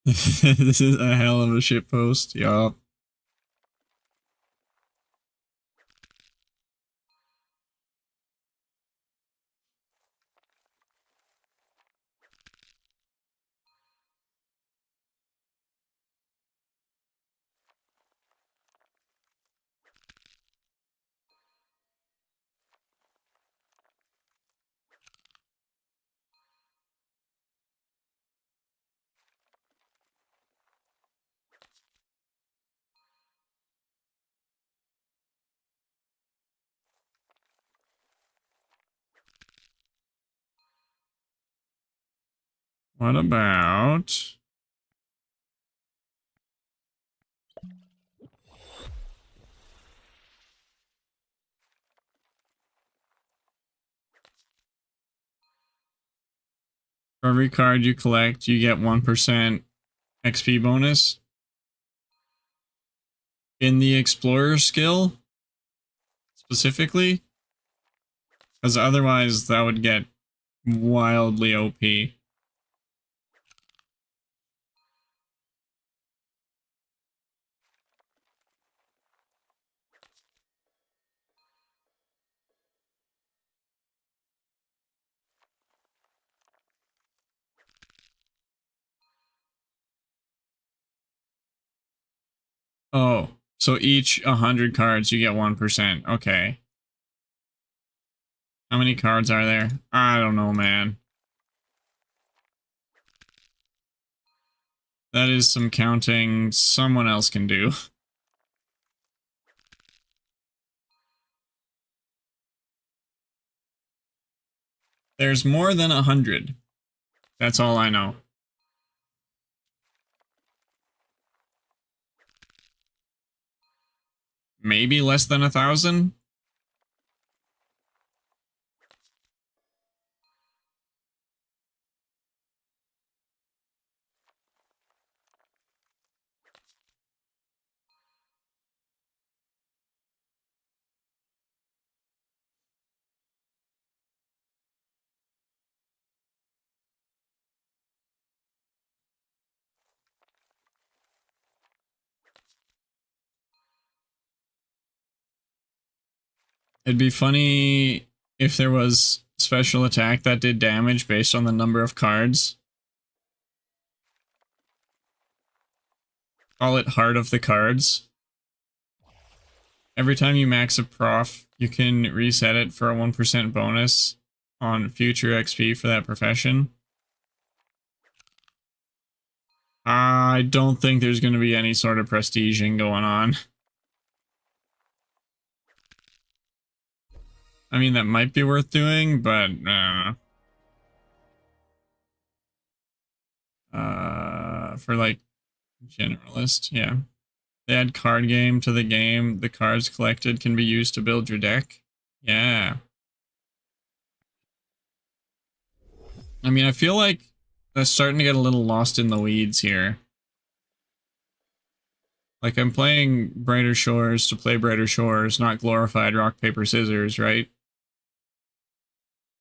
This is a hell of a shitpost, yup. What about... For every card you collect, you get 1% XP bonus. In the Explorer skill, specifically. Because otherwise, that would get wildly OP. Oh, so each 100 cards you get 1%. Okay. How many cards are there? I don't know, man. That is some counting someone else can do. There's more than 100. That's all I know. Maybe less than 1,000? It'd be funny if there was special attack that did damage based on the number of cards. Call it Heart of the Cards. Every time you max a prof, you can reset it for a 1% bonus on future XP for that profession. I don't think there's going to be any sort of prestiging going on. I mean, that might be worth doing, but for like generalist, yeah. They add card game to the game. The cards collected can be used to build your deck. Yeah. I mean, I feel like that's starting to get a little lost in the weeds here. Like, I'm playing Brighter Shores to play Brighter Shores, not glorified rock, paper, scissors, right?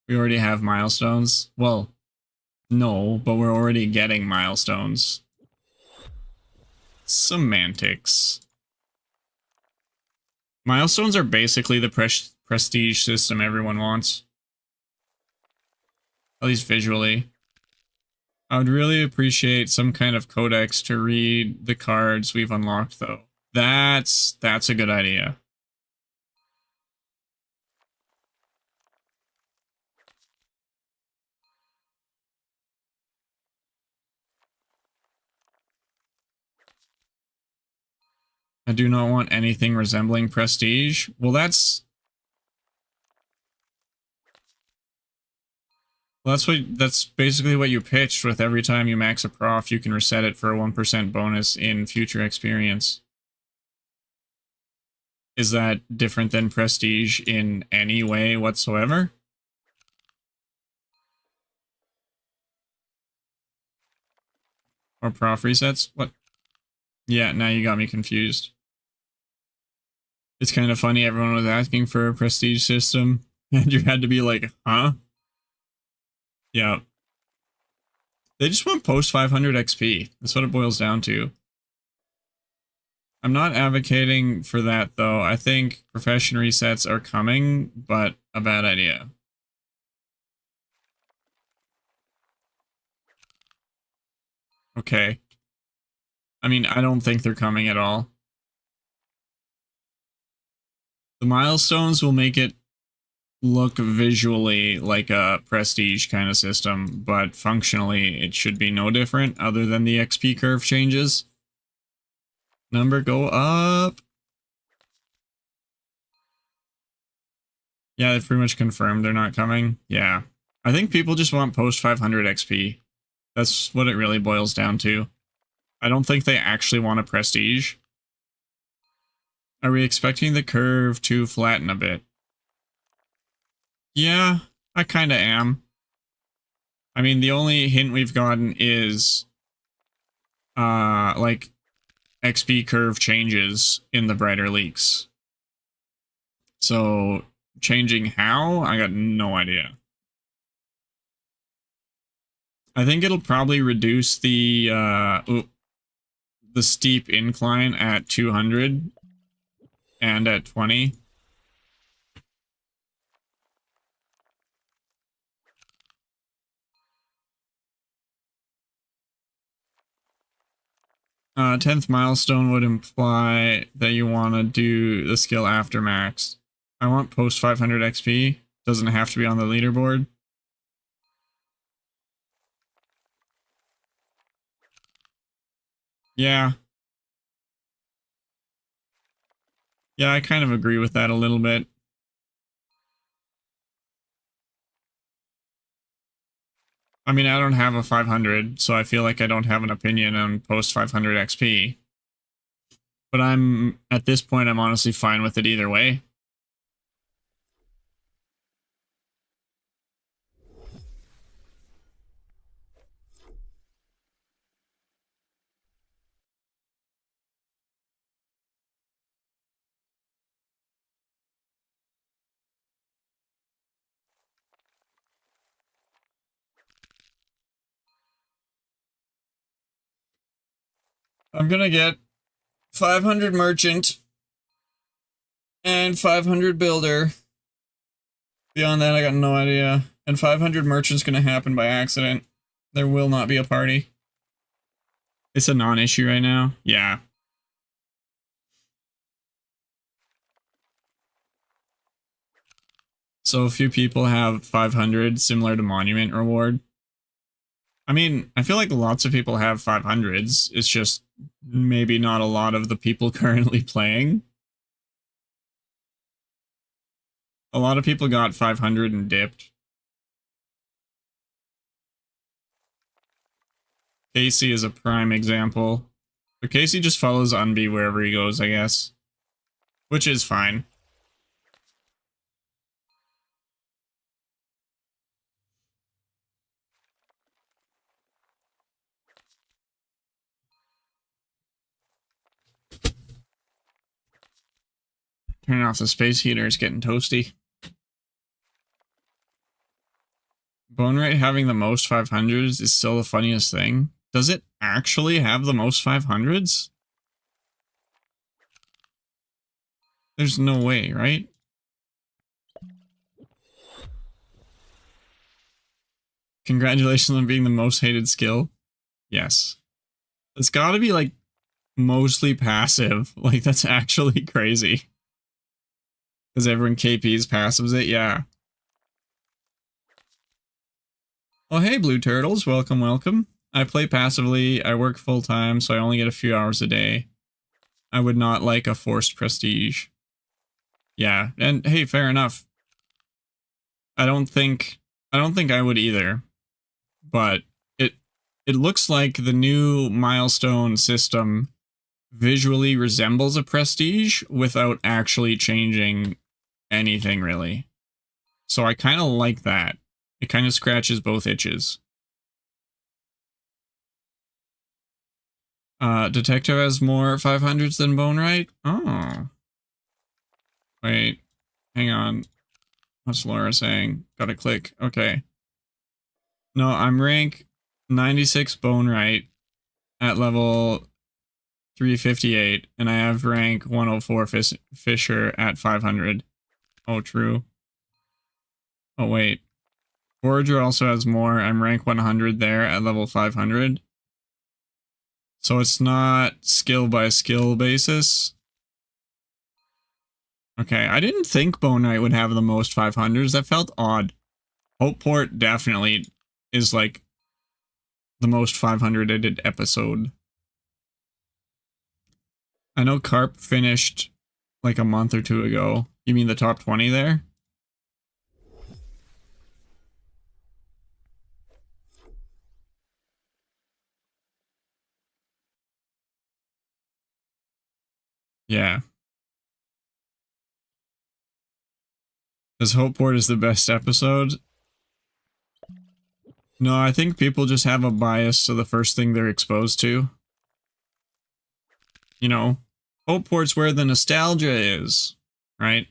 We already have milestones. Well, no, but we're already getting milestones. Semantics. Milestones are basically the prestige system everyone wants. At least visually. I would really appreciate some kind of codex to read the cards we've unlocked, though. That's a good idea. I do not want anything resembling prestige. Well, that's that's basically what you pitched with every time you max a prof, you can reset it for a 1% bonus in future experience. Is that different than prestige in any way whatsoever? Or prof resets? What? Yeah, now you got me confused. It's kind of funny, everyone was asking for a prestige system, and you had to be like, huh? Yeah. They just want post 500 XP. That's what it boils down to. I'm not advocating for that, though. I think profession resets are coming, but a bad idea. Okay. I mean, I don't think they're coming at all. The milestones will make it look visually like a prestige kind of system, but functionally it should be no different other than the XP curve changes. Number go up. Yeah, they've pretty much confirmed they're not coming. Yeah. I think people just want post 500 XP. That's what it really boils down to. I don't think they actually want a prestige. Are we expecting the curve to flatten a bit? Yeah, I kinda am. I mean, the only hint we've gotten is, like, XP curve changes in the brighter leaks. So, changing how? I got no idea. I think it'll probably reduce the steep incline at 200 and at 20. Tenth milestone would imply that you want to do the skill after max. I want post 500 XP. Doesn't have to be on the leaderboard. Yeah. Yeah, I kind of agree with that a little bit. I mean, I don't have a 500, so I feel like I don't have an opinion on post 500 XP. But at this point, I'm honestly fine with it either way. I'm gonna get 500 merchant and 500 builder. Beyond that, I got no idea. And 500 merchant's gonna happen by accident. There will not be a party. It's a non-issue right now. Yeah. So a few people have 500, similar to monument reward. I mean, I feel like lots of people have 500s. It's just maybe not a lot of the people currently playing. A lot of people got 500 and dipped. Casey is a prime example. But Casey just follows Unbe wherever he goes, I guess. Which is fine. Turning off the space heater is getting toasty. Bone rate having the most 500s is still the funniest thing. Does it actually have the most 500s? There's no way, right? Congratulations on being the most hated skill. Yes. It's gotta be, like, mostly passive. Like, that's actually crazy. Because everyone KPs passives it, yeah. Well, hey, Blue Turtles. Welcome, welcome. I play passively. I work full-time, so I only get a few hours a day. I would not like a forced prestige. Yeah, and hey, fair enough. I don't think I would either. But it looks like the new milestone system visually resembles a prestige without actually changing anything really. So I kind of like that. It kind of scratches both itches. Detective has more 500s than Boneright? Oh. Wait. Hang on. What's Laura saying? Gotta click. Okay. No, I'm rank 96 Boneright at level 358, and I have rank 104 Fisher at 500. Oh, true. Oh, wait. Forager also has more. I'm rank 100 there at level 500. So it's not skill by skill basis. Okay, I didn't think Bone Knight would have the most 500s. That felt odd. Hopeport definitely is like the most 500-ed episode. I know Carp finished like a month or two ago. You mean the top 20 there? Yeah. Because Hopeport is the best episode. No, I think people just have a bias to the first thing they're exposed to. You know, Hopeport's where the nostalgia is, right?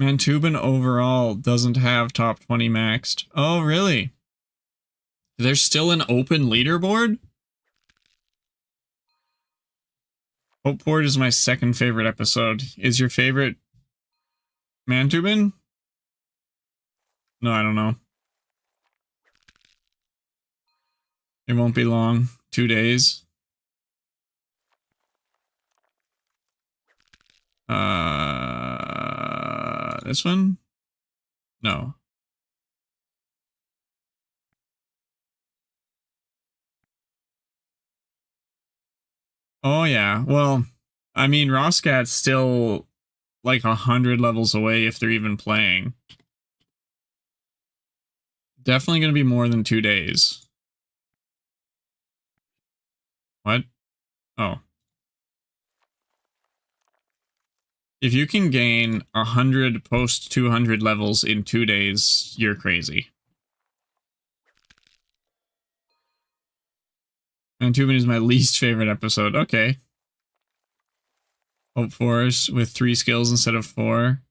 Mantuban overall doesn't have top 20 maxed. Oh, really? There's still an open leaderboard? Hopeport is my second favorite episode. Is your favorite Mantuban? No, I don't know. It won't be long. 2 days. This one? No. Oh, yeah. Well, I mean, Roscat's still like 100 levels away if they're even playing. Definitely going to be more than 2 days. What? Oh. If you can gain 100 post 200 levels in 2 days, you're crazy. And Tubin is my least favorite episode. Okay. Hope Forest with 3 skills instead of 4.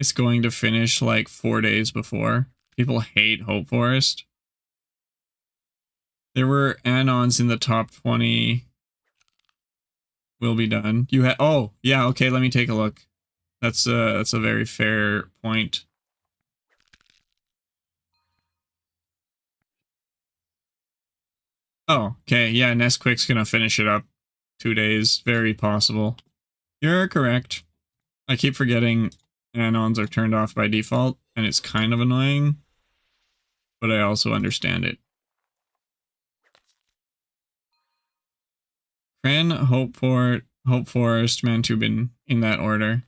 It's going to finish like 4 days before. People hate Hope Forest. There were Anons in the top 20. Will be done. You had oh yeah, okay, let me take a look. That's a very fair point. Oh, okay, yeah, Nesquik's gonna finish it up 2 days. Very possible. You're correct. I keep forgetting Anons are turned off by default, and it's kind of annoying, but I also understand it. Cran, Hopeport, Hope Forest, Mantuban, in that order.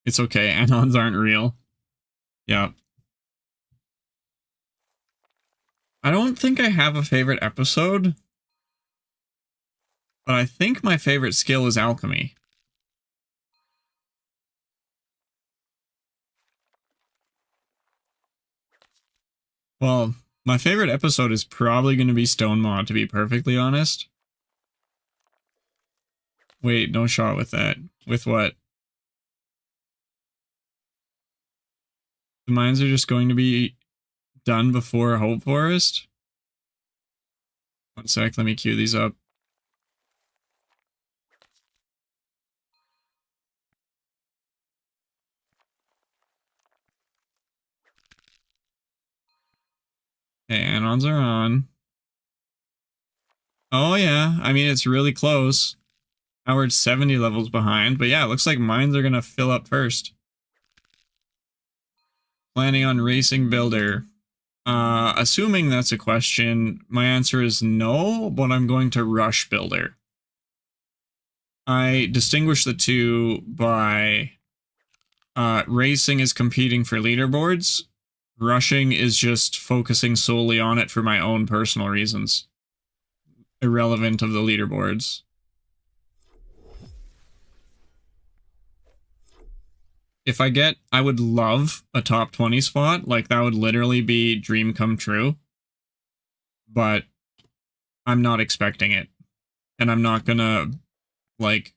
It's okay, Anons aren't real. Yeah. I don't think I have a favorite episode, but I think my favorite skill is alchemy. Well, my favorite episode is probably going to be Stone Mod, to be perfectly honest. Wait, no shot with that. With what? The mines are just going to be done before Hope Forest? 1 sec, let me queue these up. Okay, Anons are on. Oh yeah, I mean, it's really close. Howard's 70 levels behind, but yeah, it looks like mines are going to fill up first. Planning on racing Builder. Assuming that's a question, my answer is no, but I'm going to rush Builder. I distinguish the two by racing is competing for leaderboards. Rushing is just focusing solely on it for my own personal reasons. Irrelevant of the leaderboards. If I would love a top 20 spot. Like, that would literally be dream come true. But I'm not expecting it. And I'm not gonna, like,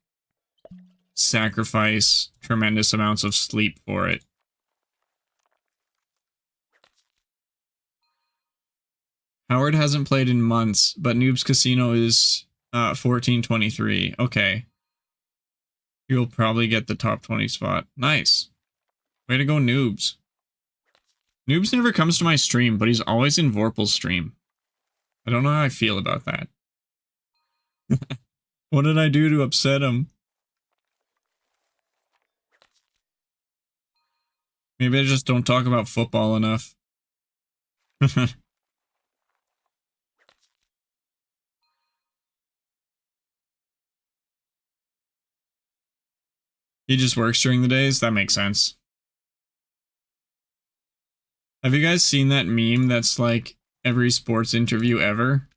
sacrifice tremendous amounts of sleep for it. Howard hasn't played in months, but Noob's Casino is 1423. Okay. You'll probably get the top 20 spot. Nice. Way to go, Noobs. Noobs never comes to my stream, but he's always in Vorpal's stream. I don't know how I feel about that. What did I do to upset him? Maybe I just don't talk about football enough. He just works during the days? That makes sense. Have you guys seen that meme that's like every sports interview ever?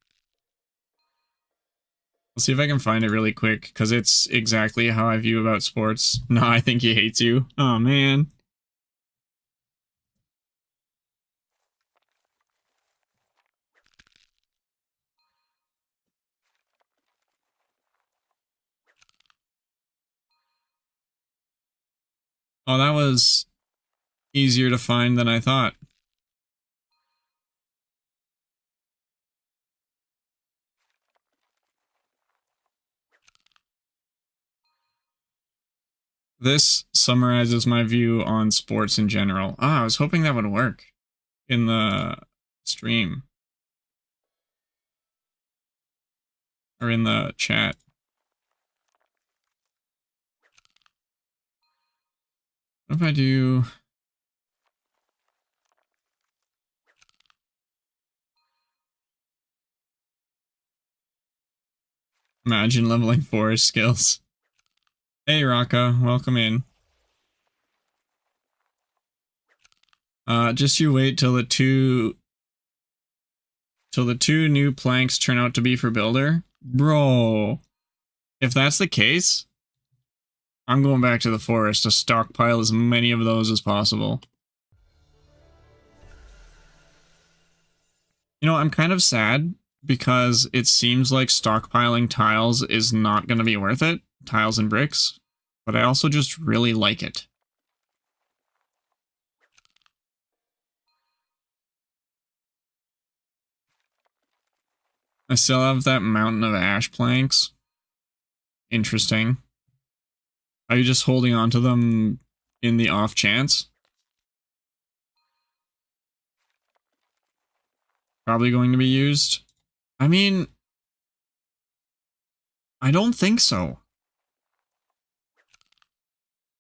I'll see if I can find it really quick, because it's exactly how I view about sports. No, I think he hates you. Oh, man. Oh, that was easier to find than I thought. This summarizes my view on sports in general. Ah, I was hoping that would work in the stream. Or in the chat. What if I do... Imagine leveling forest skills. Hey, Raka, welcome in. Just you wait till the two new planks turn out to be for builder. Bro, if that's the case, I'm going back to the forest to stockpile as many of those as possible. You know, I'm kind of sad because it seems like stockpiling tiles is not going to be worth it. Tiles and bricks. But I also just really like it. I still have that mountain of ash planks. Interesting. Are you just holding on to them in the off chance? Probably going to be used. I mean, I don't think so.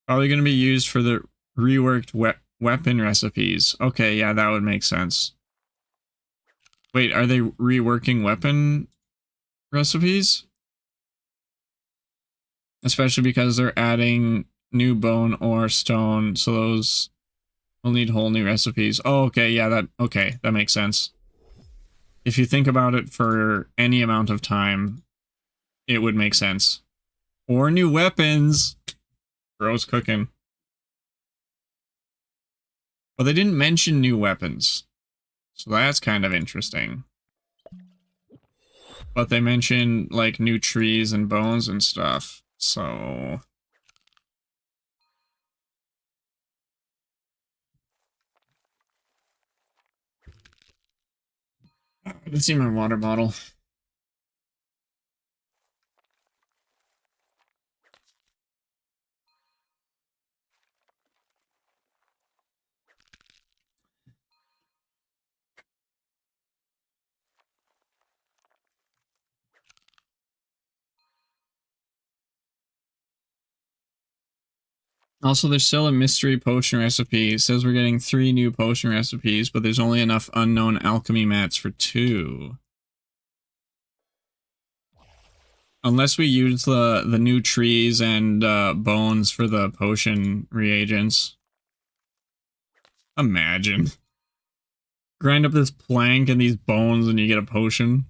Probably going to be used for the reworked weapon recipes. Okay, yeah, that would make sense. Wait, are they reworking weapon recipes? Especially because they're adding new bone or stone, so those will need whole new recipes. Oh, okay, yeah, that makes sense. If you think about it for any amount of time, it would make sense. Or new weapons! Bro's cooking. Well, they didn't mention new weapons, so that's kind of interesting. But they mentioned, like, new trees and bones and stuff, so... Let's see my water bottle. Also, there's still a mystery potion recipe. It says we're getting 3 new potion recipes, but there's only enough unknown alchemy mats for 2. Unless we use the new trees and bones for the potion reagents. Imagine. Grind up this plank and these bones and you get a potion.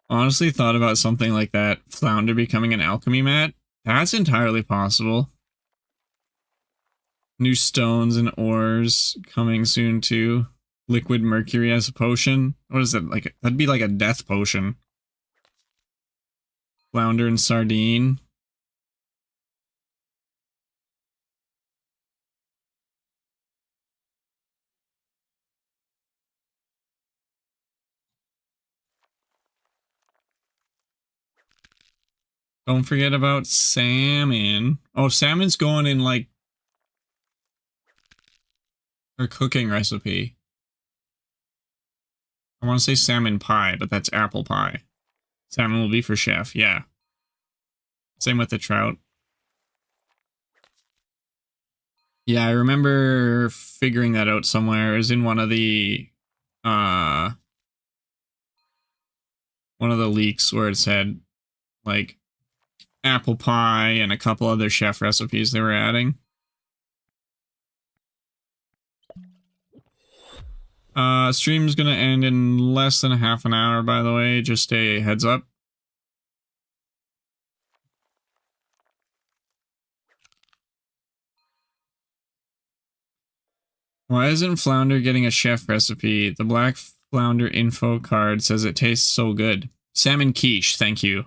Honestly thought about something like that. Flounder becoming an alchemy mat. That's entirely possible. New stones and ores coming soon too. Liquid mercury as a potion. What is that? Like, that'd be like a death potion. Flounder and sardine. Don't forget about salmon. Oh, salmon's going in like our cooking recipe. I want to say salmon pie, but that's apple pie. Salmon will be for chef, yeah. Same with the trout. Yeah, I remember figuring that out somewhere. It was in one of the leaks where it said like apple pie and a couple other chef recipes they were adding. Stream's gonna end in less than half an hour, by the way, just a heads up. Why isn't flounder getting a chef recipe? The black flounder info card says it tastes so good. Salmon quiche, thank you.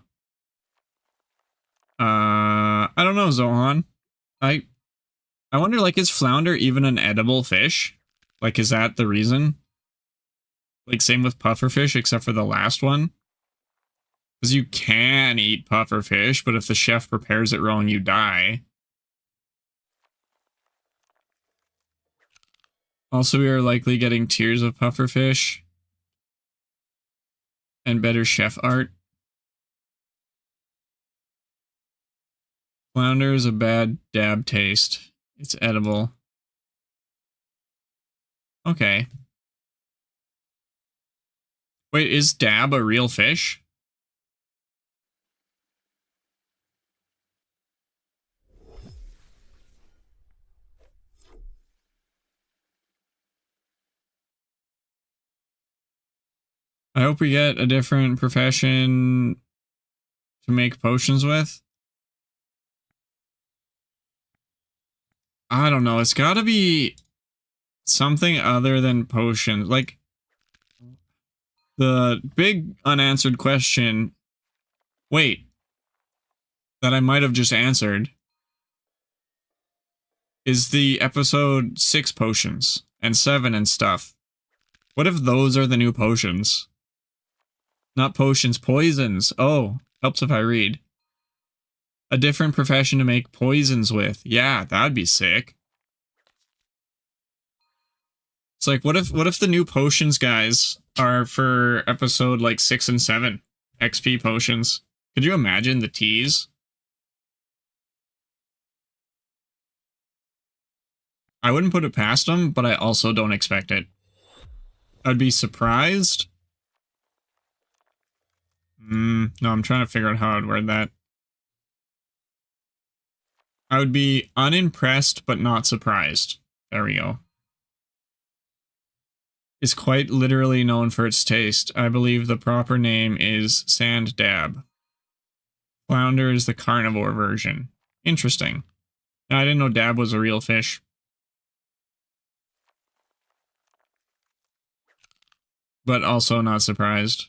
I don't know, Zohan. I wonder, like, is flounder even an edible fish? Like, is that the reason? Like, same with pufferfish, except for the last one? Because you can eat pufferfish, but if the chef prepares it wrong, you die. Also, we are likely getting tiers of pufferfish. And better chef art. Flounder is a bad dab taste. It's edible. Okay. Wait, is dab a real fish? I hope we get a different profession to make potions with. I don't know. It's gotta be something other than potions. Like, the big unanswered question, wait, that I might have just answered, is the episode 6 potions and 7 and stuff. What if those are the new potions? Not potions, poisons. Oh, helps if I read. A different profession to make poisons with. Yeah, that'd be sick. It's like, what if the new potions guys are for episode like 6 and 7? XP potions. Could you imagine the tease? I wouldn't put it past them, but I also don't expect it. I'd be surprised. No, I'm trying to figure out how I'd word that. I would be unimpressed, but not surprised. There we go. Is quite literally known for its taste. I believe the proper name is sand dab. Flounder is the carnivore version. Interesting. I didn't know dab was a real fish. But also not surprised.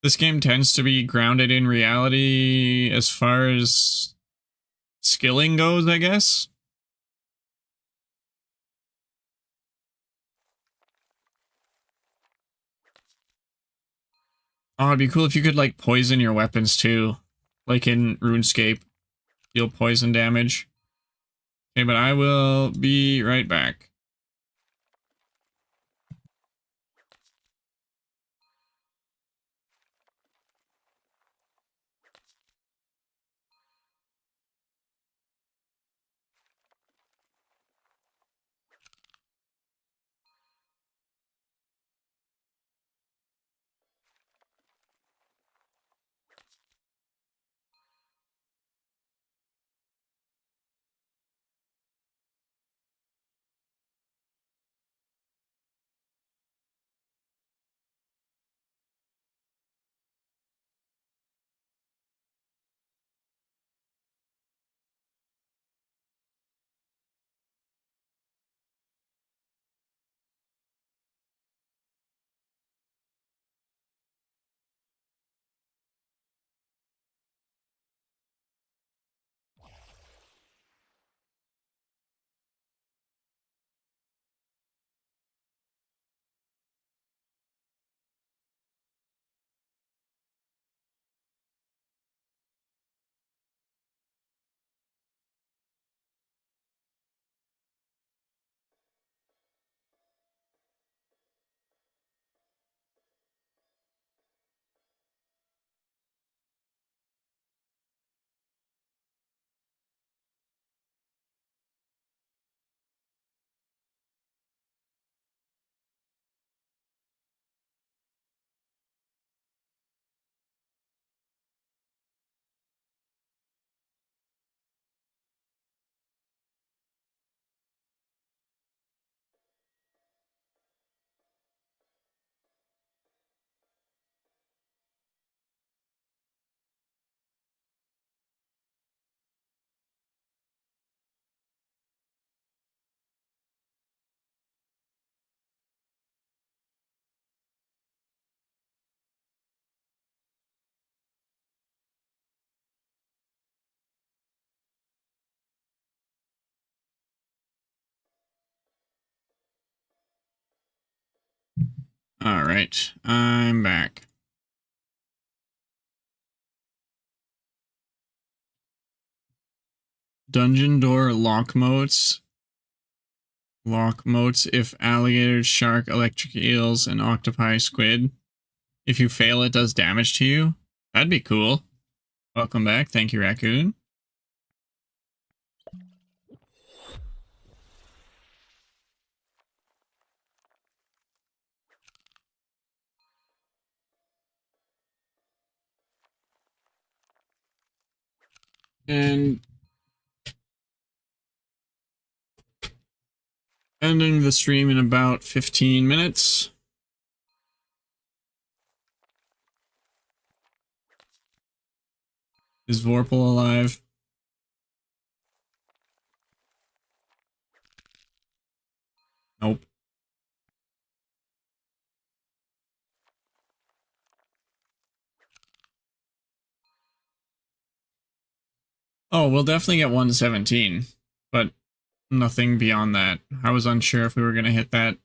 This game tends to be grounded in reality as far as skilling goes, I guess. Oh, it'd be cool if you could, like, poison your weapons, too. Like in RuneScape. Deal poison damage. Okay, but I will be right back. All right, I'm back. Dungeon door lock moats. Lock moats if alligators, shark, electric eels, and octopi squid. If you fail, it does damage to you. That'd be cool. Welcome back. Thank you, Raccoon. And ending the stream in about 15 minutes. Is Vorpal alive? Nope. Oh, we'll definitely get 117, but nothing beyond that. I was unsure if we were going to hit that.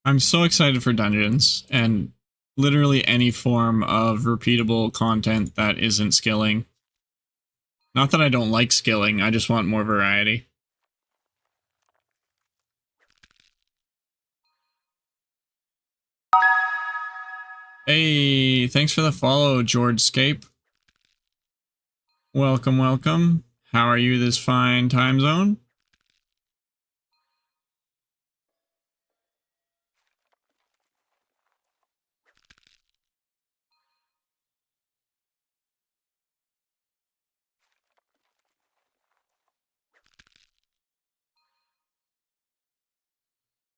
I'm so excited for dungeons and literally any form of repeatable content that isn't skilling. Not that I don't like skilling, I just want more variety. Hey, thanks for the follow, George Scape. Welcome, welcome. How are you this fine time zone?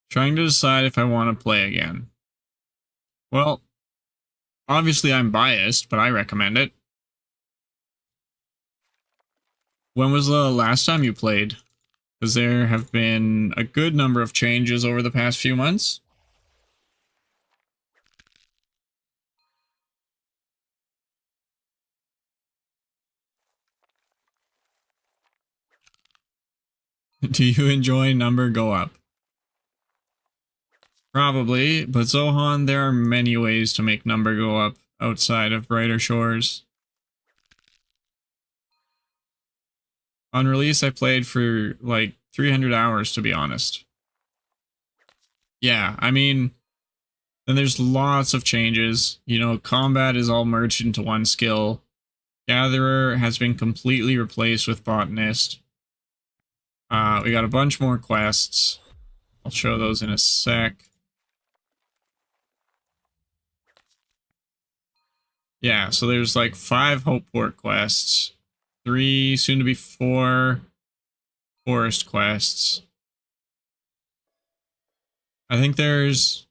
Trying to decide if I want to play again. Well, obviously I'm biased, but I recommend it. When was the last time you played? Because there have been a good number of changes over the past few months. Do you enjoy number go up? Probably, but Zohan, there are many ways to make number go up outside of Brighter Shores. On release, I played for like 300 hours, to be honest. Yeah, I mean, then there's lots of changes. You know, combat is all merged into one skill. Gatherer has been completely replaced with Botanist. We got a bunch more quests. I'll show those in a sec. Yeah, so there's like 5 Hopeport quests, 3, soon to be 4 forest quests. I think there's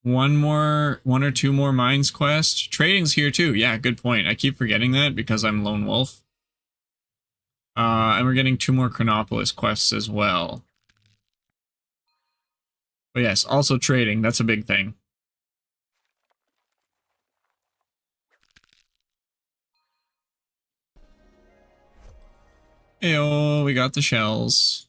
one or two more mines quest. Trading's here too. Yeah, good point. I keep forgetting that because I'm Lone Wolf. And we're getting 2 more Chronopolis quests as well. But yes, also trading. That's a big thing. Heyo, we got the shells.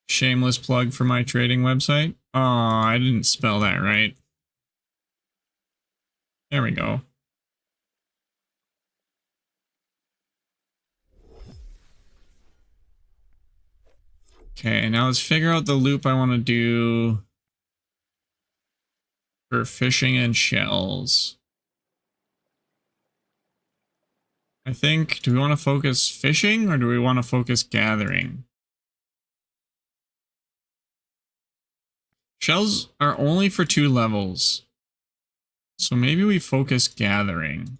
Shameless plug for my trading website. Oh, I didn't spell that right. There we go. Okay, now let's figure out the loop I want to do for fishing and shells. I think, do we want to focus fishing or do we want to focus gathering? Shells are only for 2 levels. So maybe we focus gathering.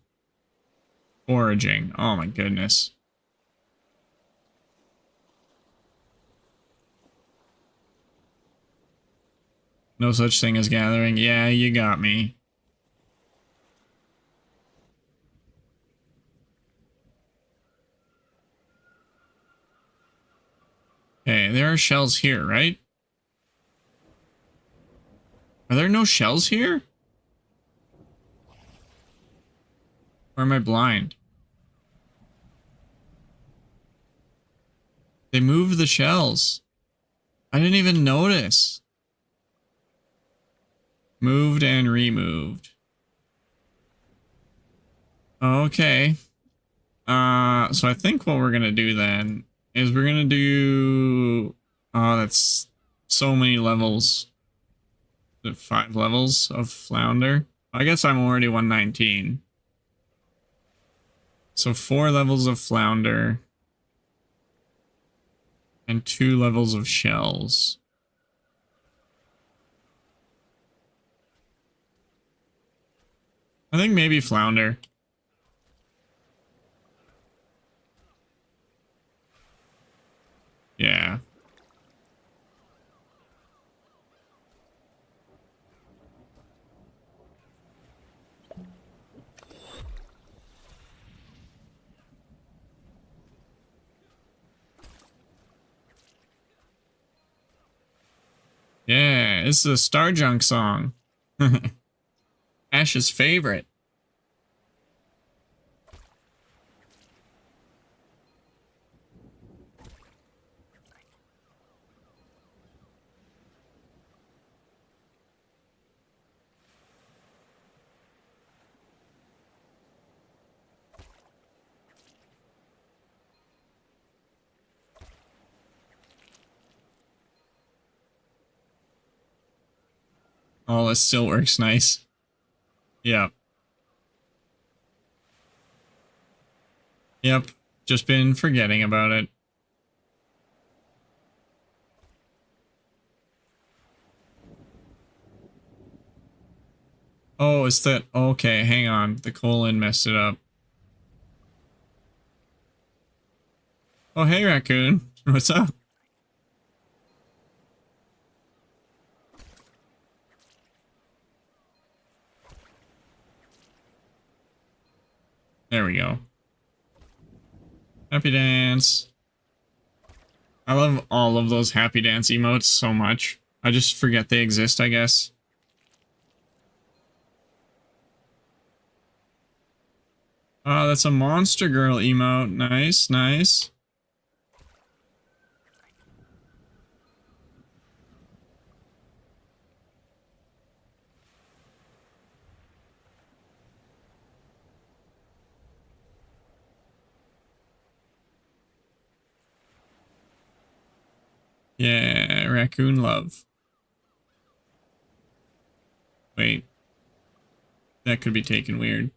Foraging. Oh my goodness. No such thing as gathering. Yeah, you got me. Okay, there are shells here, right? Are there no shells here? Or am I blind? They moved the shells. I didn't even notice. Moved and removed. Okay. So I think what we're gonna do then is we're gonna do... Oh, that's so many levels. 5 levels of flounder. I guess I'm already 119. So 4 levels of flounder. And 2 levels of shells. I think maybe flounder. Yeah. Yeah, this is a Star Junk song. Ash's favorite. Oh, this still works nice. Yep. Yep. Just been forgetting about it. Oh, it's that... Okay, hang on. The colon messed it up. Oh, hey, raccoon. What's up? There we go. Happy dance. I love all of those happy dance emotes so much. I just forget they exist, I guess. Oh, that's a monster girl emote. Nice, nice. Yeah, raccoon love. Wait. That could be taken weird.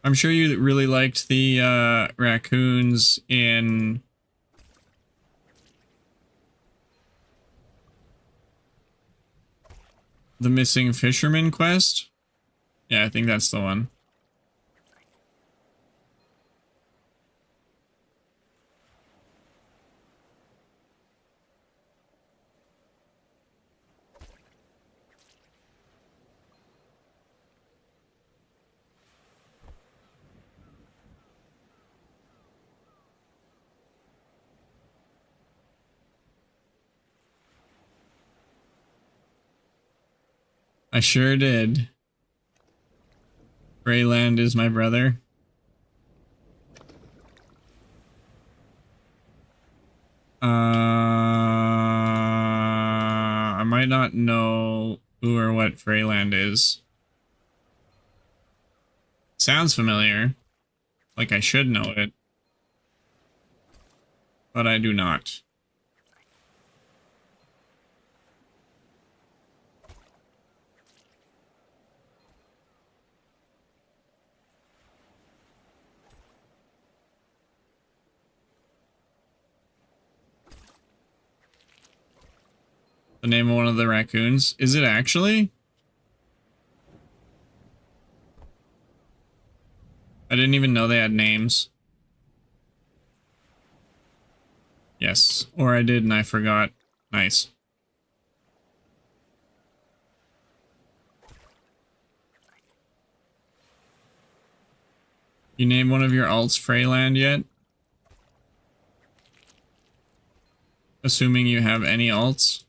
I'm sure you really liked the raccoons in the Missing Fisherman quest. Yeah, I think that's the one. I sure did. Greyland is my brother. I might not know who or what Freyland is. Sounds familiar. Like I should know it. But I do not. The name of one of the raccoons. Is it actually? I didn't even know they had names. Yes. Or I did and I forgot. Nice. You name one of your alts Freyland yet? Assuming you have any alts.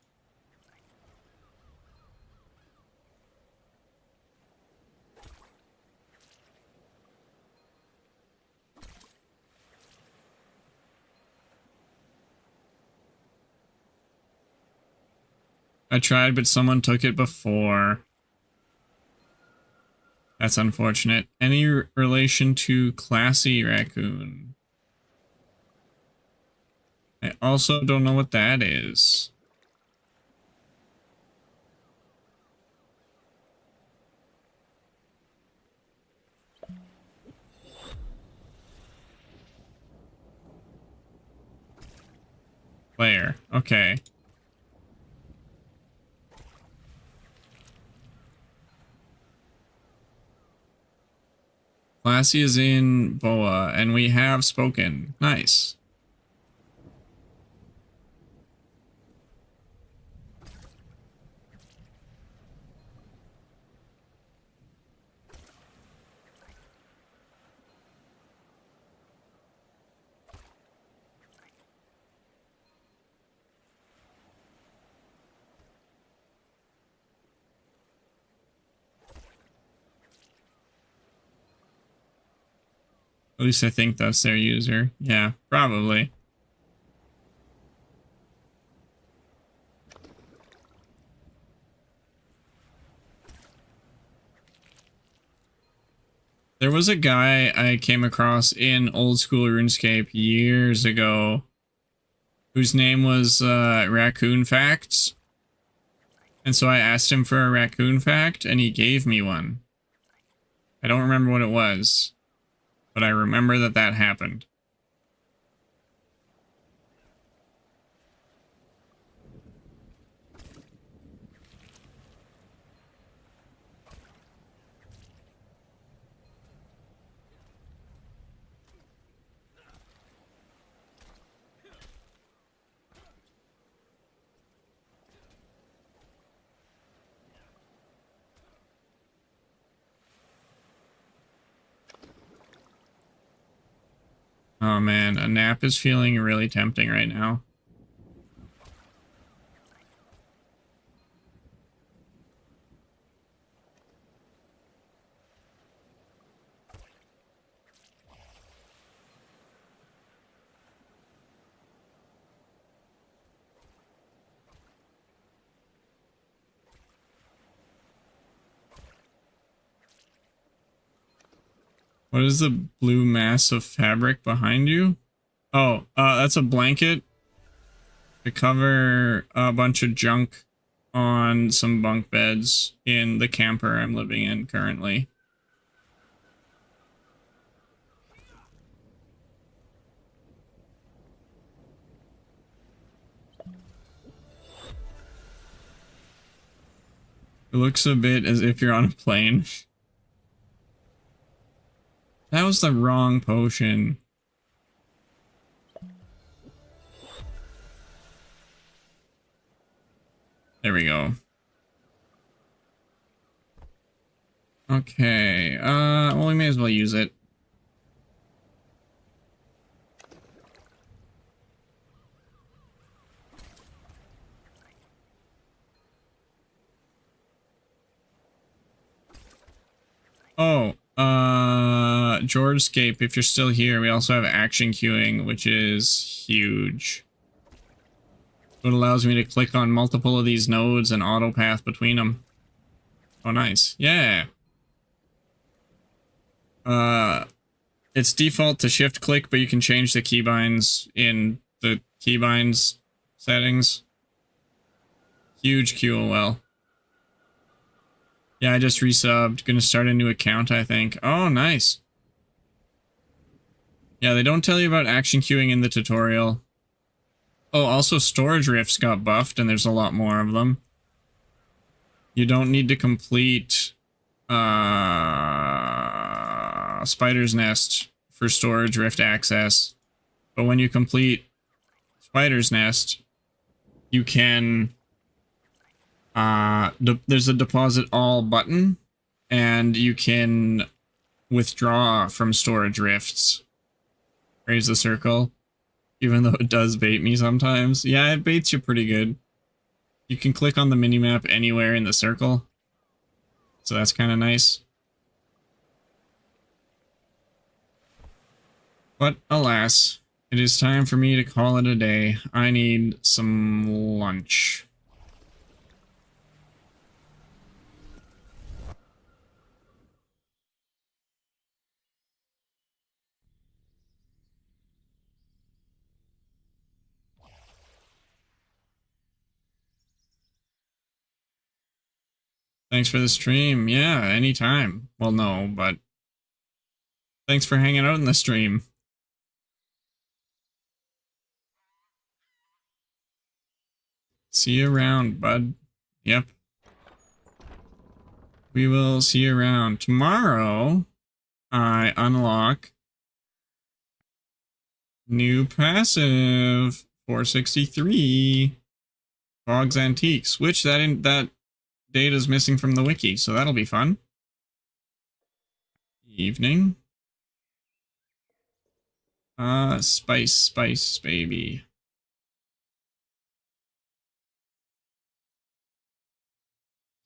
I tried, but someone took it before. That's unfortunate. Any relation to Classy Raccoon? I also don't know what that is. Player. Okay. Classy is in Boa, and we have spoken. Nice. At least I think that's their user. Yeah, probably. There was a guy I came across in old school RuneScape years ago whose name was Raccoon Facts. And so I asked him for a raccoon fact, and he gave me one. I don't remember what it was, but I remember that that happened. Oh man, a nap is feeling really tempting right now. What is the blue mass of fabric behind you? Oh, that's a blanket to cover a bunch of junk on some bunk beds in the camper I'm living in currently. It looks a bit as if you're on a plane. That was the wrong potion. There we go. Okay, well, we may as well use it. Oh, Georgescape, if you're still here, we also have action queuing, which is huge. It allows me to click on multiple of these nodes and auto path between them. Oh, nice. Yeah. It's default to shift click, but you can change the keybinds in the keybinds settings. Huge QOL. Yeah, I just resubbed. Gonna start a new account, I think. Oh, nice. Yeah, they don't tell you about action queuing in the tutorial. Oh, also storage rifts got buffed, and there's a lot more of them. You don't need to complete Spider's Nest for storage rift access. But when you complete Spider's Nest, you can... there's a deposit all button, and you can withdraw from storage rifts. Raise the circle. Even though it does bait me sometimes. Yeah, it baits you pretty good. You can click on the minimap anywhere in the circle. So that's kind of nice. But alas, it is time for me to call it a day. I need some lunch. Thanks for the stream. Yeah, anytime. Well, no, but thanks for hanging out in the stream. See you around, bud. Yep. We will see you around. Tomorrow, I unlock new passive 463 Boggs Antiques, which that data is missing from the wiki, so that'll be fun. Evening. Spice, baby.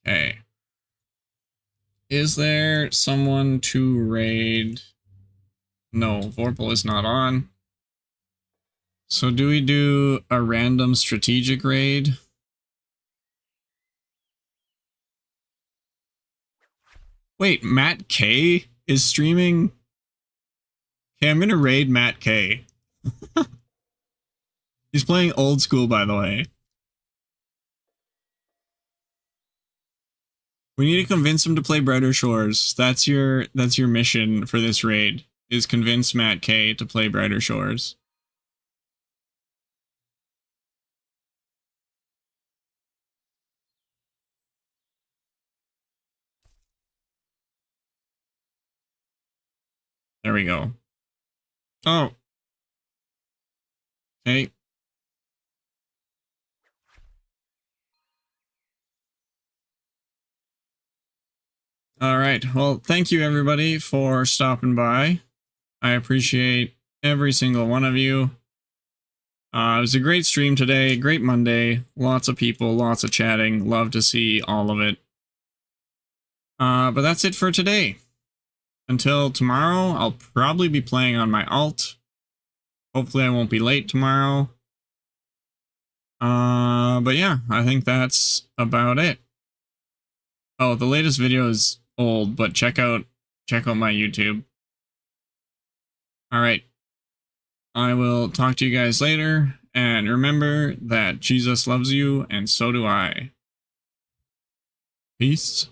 Okay. Is there someone to raid? No, Vorpal is not on. So do we do a random strategic raid? Wait, Matt K is streaming? Okay, I'm gonna raid Matt K. He's playing old school, by the way. We need to convince him to play Brighter Shores. That's your mission for this raid, is convince Matt K to play Brighter Shores. There we go. Oh. Okay. All right. Well, thank you everybody for stopping by. I appreciate every single one of you. It was a great stream today. Great Monday. Lots of people, lots of chatting. Love to see all of it. But that's it for today. Until tomorrow, I'll probably be playing on my alt. Hopefully I won't be late tomorrow. But yeah, I think that's about it. Oh, the latest video is old, but check out my YouTube. All right. I will talk to you guys later, and remember that Jesus loves you, and so do I. Peace.